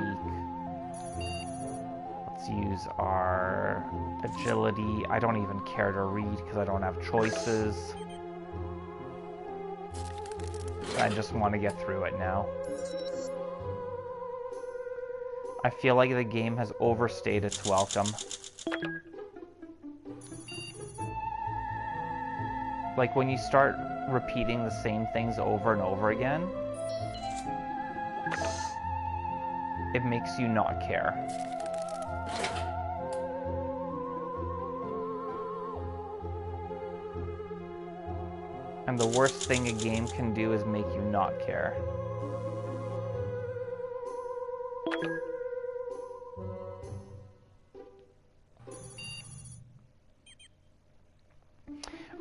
Let's use our agility. I don't even care to read because I don't have choices. I just want to get through it now. I feel like the game has overstayed its welcome. Like when you start repeating the same things over and over again, it makes you not care. And the worst thing a game can do is make you not care.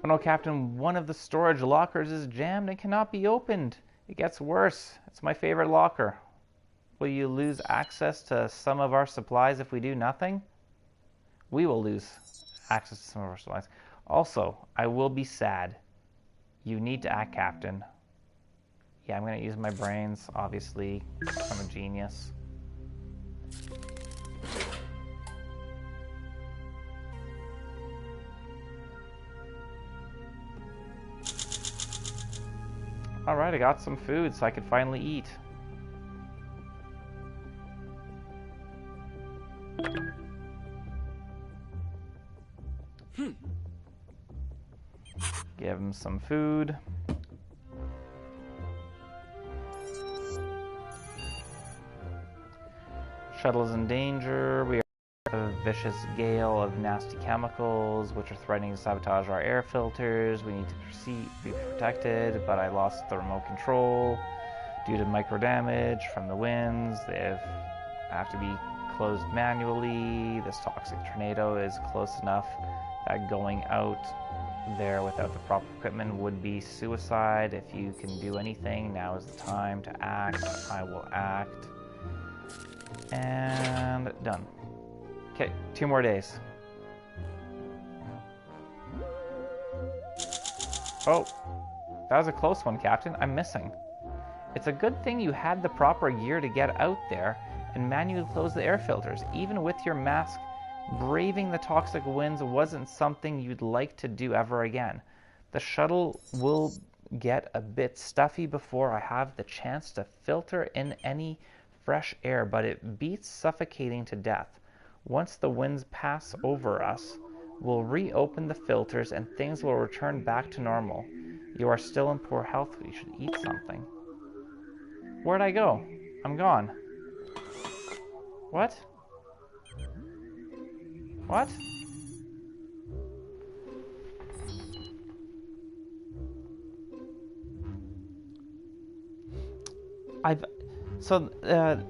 Oh no, Captain, one of the storage lockers is jammed and cannot be opened. It gets worse. It's my favorite locker. Will you lose access to some of our supplies if we do nothing? We will lose access to some of our supplies. Also, I will be sad. You need to act, Captain. Yeah, I'm going to use my brains, obviously. I'm a genius. Alright, I got some food so I could finally eat. Give him some food. Shuttle is in danger. We are a vicious gale of nasty chemicals which are threatening to sabotage our air filters. We need to be protected, but I lost the remote control due to micro damage from the winds. They have to be closed manually. This toxic tornado is close enough that going out there without the proper equipment would be suicide. If you can do anything, now is the time to act. I will act. And done. Okay, 2 more days. Oh, that was a close one, Captain. I'm missing. It's a good thing you had the proper gear to get out there and manually close the air filters. Even with your mask, braving the toxic winds wasn't something you'd like to do ever again. The shuttle will get a bit stuffy before I have the chance to filter in any fresh air, but it beats suffocating to death. Once the winds pass over us, we'll reopen the filters and things will return back to normal. You are still in poor health. You should eat something. Where'd I go? I'm gone. What? What?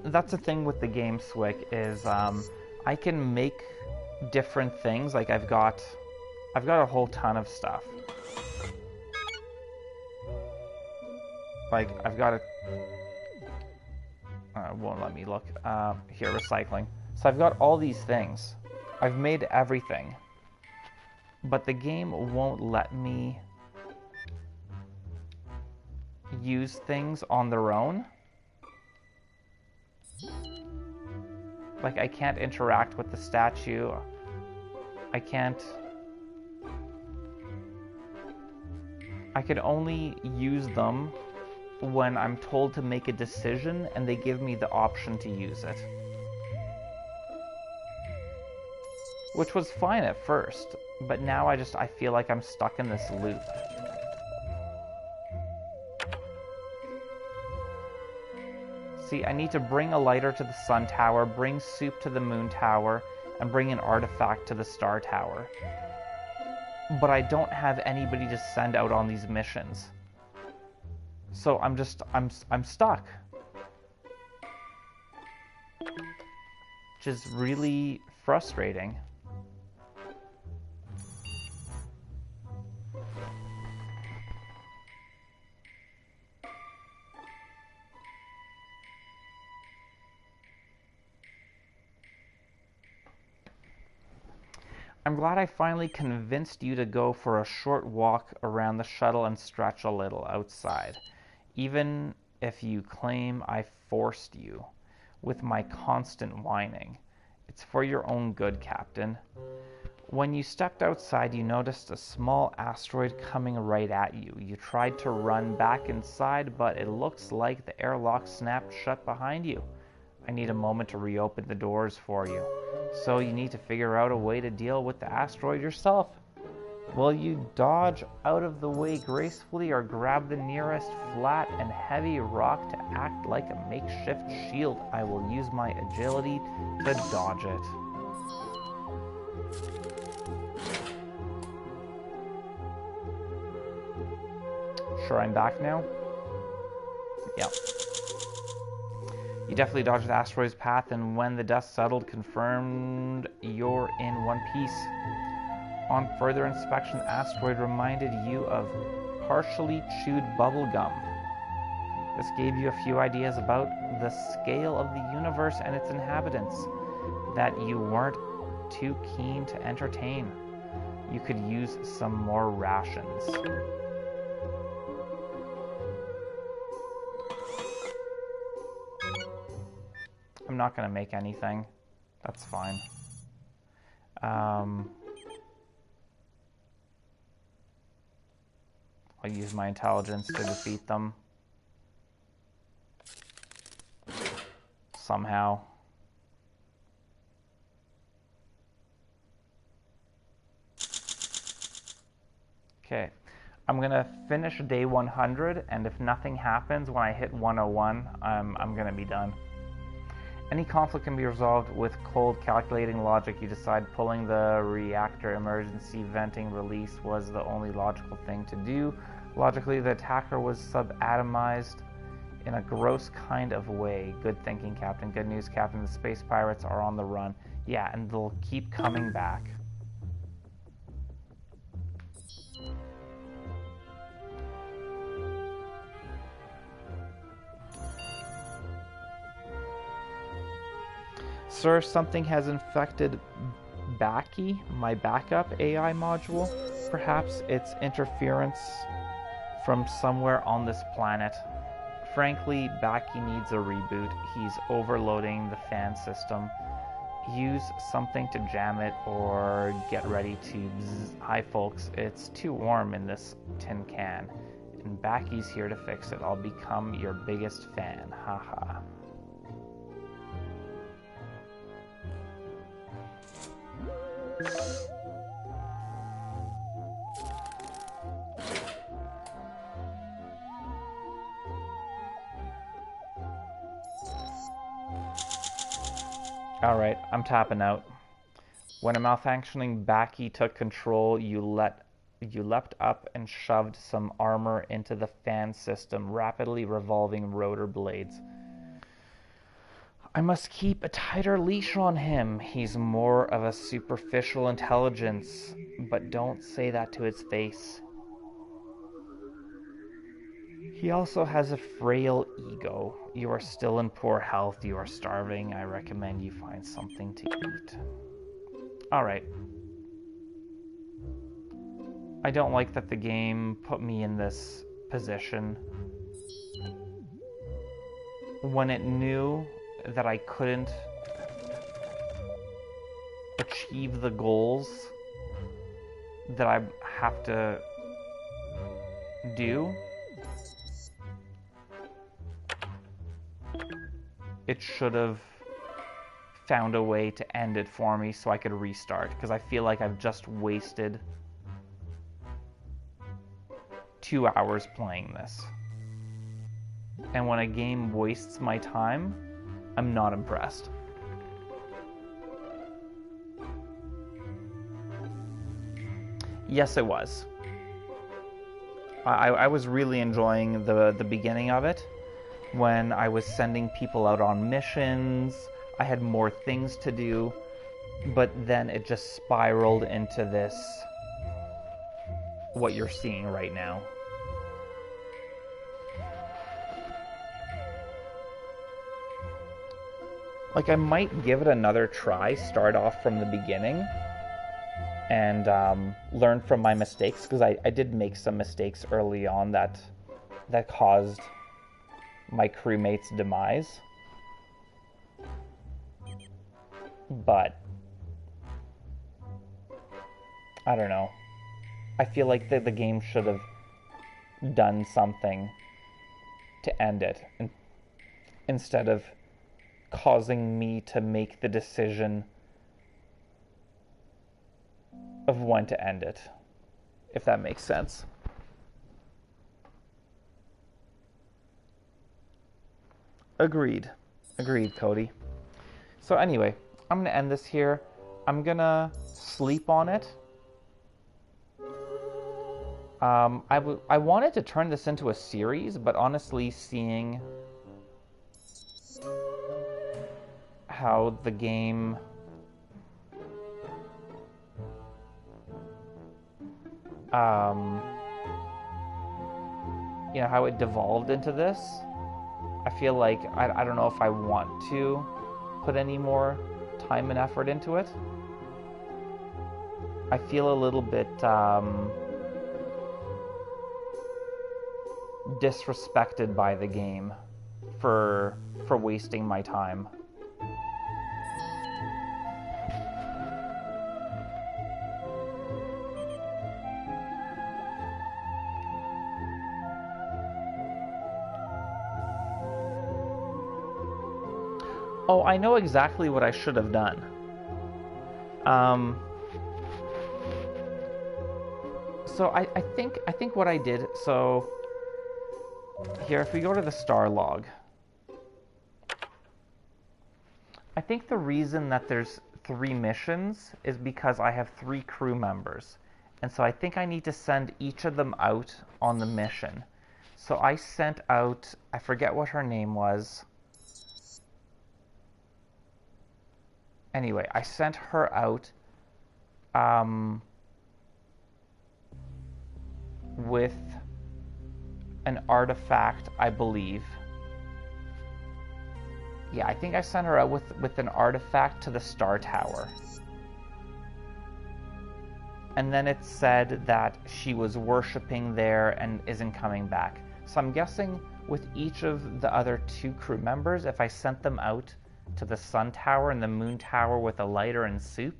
That's the thing with the game, Swick, is I can make different things. Like I've got a whole ton of stuff. Like I've got a won't let me look here, recycling. So I've got all these things. I've made everything, but the game won't let me use things on their own. Like I can't interact with the statue. I could only use them when I'm told to make a decision and they give me the option to use it. Which was fine at first, but now I feel like I'm stuck in this loop. See, I need to bring a lighter to the sun tower, bring soup to the moon tower, and bring an artifact to the star tower. But I don't have anybody to send out on these missions. So I'm stuck. Which is really frustrating. I'm glad I finally convinced you to go for a short walk around the shuttle and stretch a little outside, even if you claim I forced you with my constant whining. It's for your own good, Captain. When you stepped outside, you noticed a small asteroid coming right at you. You tried to run back inside, but it looks like the airlock snapped shut behind you. I need a moment to reopen the doors for you. So you need to figure out a way to deal with the asteroid yourself. Will you dodge out of the way gracefully or grab the nearest flat and heavy rock to act like a makeshift shield? I will use my agility to dodge it. Sure, I'm back now? Yep. You definitely dodged the asteroid's path, and when the dust settled, confirmed you're in one piece. On further inspection, the asteroid reminded you of partially chewed bubble gum. This gave you a few ideas about the scale of the universe and its inhabitants that you weren't too keen to entertain. You could use some more rations. I'm not going to make anything. That's fine. I'll use my intelligence to defeat them. Somehow. Okay. I'm going to finish day 100, and if nothing happens when I hit 101, I'm going to be done. Any conflict can be resolved with cold, calculating logic. You decide pulling the reactor emergency venting release was the only logical thing to do. Logically, the attacker was subatomized in a gross kind of way. Good thinking, Captain. Good news, Captain. The space pirates are on the run. Yeah, and they'll keep coming back. Sir, something has infected Baki, my backup AI module. Perhaps it's interference from somewhere on this planet. Frankly, Baki needs a reboot. He's overloading the fan system. Use something to jam it or get ready to bzz. Hi folks, it's too warm in this tin can. And Baki's here to fix it. I'll become your biggest fan. Haha. Alright, I'm tapping out. When a malfunctioning Baki took control, you leapt up and shoved some armor into the fan system, rapidly revolving rotor blades. I must keep a tighter leash on him. He's more of a superficial intelligence, but don't say that to his face. He also has a frail ego. You are still in poor health. You are starving. I recommend you find something to eat. Alright. I don't like that the game put me in this position when it knew that I couldn't achieve the goals that I have to do. It should have found a way to end it for me so I could restart, because I feel like I've just wasted 2 hours playing this. And when a game wastes my time, I'm not impressed. Yes, it was. I was really enjoying the beginning of it. When I was sending people out on missions, I had more things to do, but then it just spiraled into this, what you're seeing right now. Like, I might give it another try, start off from the beginning, and learn from my mistakes, because I did make some mistakes early on that caused my crewmate's demise. But I don't know. I feel like the game should have done something to end it, instead of causing me to make the decision of when to end it, if that makes sense. Agreed, Cody. So anyway, I'm gonna end this here. I'm gonna sleep on it. I wanted to turn this into a series, but honestly, seeing how the game you know, how it devolved into this, I feel like I don't know if I want to put any more time and effort into it. I feel a little bit disrespected by the game for wasting my time. Oh, I know exactly what I should have done. So I think what I did, so here, if we go to the star log, I think the reason that there's 3 missions is because I have 3 crew members. And so I think I need to send each of them out on the mission. So I sent out, I forget what her name was. Anyway, I sent her out with an artifact, I believe. Yeah, I think I sent her out with an artifact to the Star Tower. And then it said that she was worshipping there and isn't coming back. So I'm guessing with each of the other 2 crew members, if I sent them out to the Sun Tower and the Moon Tower with a lighter and soup,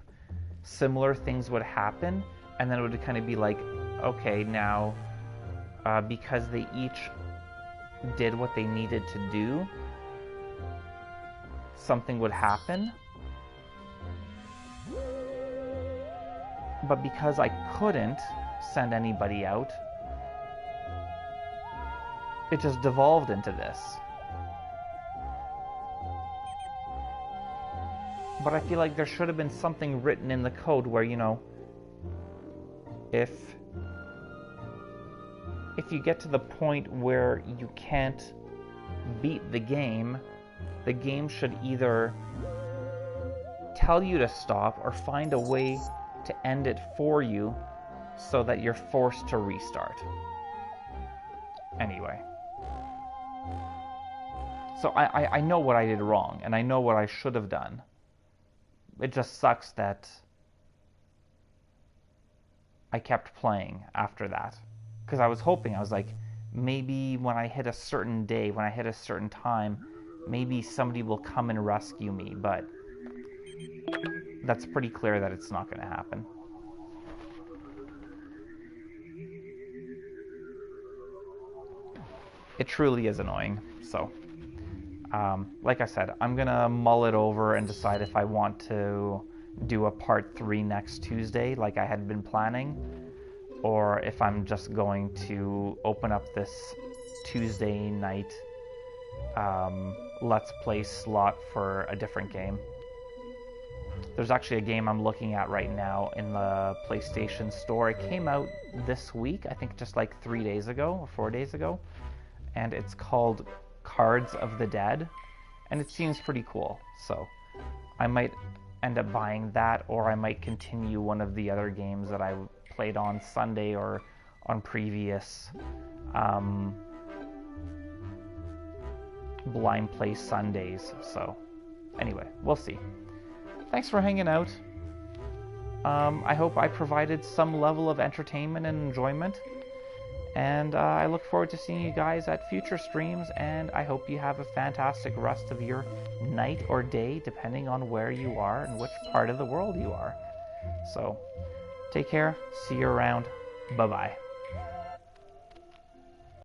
similar things would happen, and then it would kind of be like, okay, now because they each did what they needed to do, something would happen. But because I couldn't send anybody out, it just devolved into this. But I feel like there should have been something written in the code where, you know, if you get to the point where you can't beat the game should either tell you to stop or find a way to end it for you so that you're forced to restart. Anyway. So I know what I did wrong, and I know what I should have done. It just sucks that I kept playing after that. Because I was hoping, I was like, maybe when I hit a certain day, when I hit a certain time, maybe somebody will come and rescue me, but that's pretty clear that it's not going to happen. It truly is annoying, so... like I said, I'm going to mull it over and decide if I want to do a part 3 next Tuesday, like I had been planning, or if I'm just going to open up this Tuesday night Let's Play slot for a different game. There's actually a game I'm looking at right now in the PlayStation Store. It came out this week, I think just like 3 days ago, or 4 days ago, and it's called Cards of the Dead, and it seems pretty cool, so I might end up buying that, or I might continue one of the other games that I played on Sunday or on previous Blind Play Sundays. So anyway, we'll see. Thanks for hanging out. I hope I provided some level of entertainment and enjoyment. And I look forward to seeing you guys at future streams, and I hope you have a fantastic rest of your night or day, depending on where you are and which part of the world you are. So, take care, see you around, bye-bye.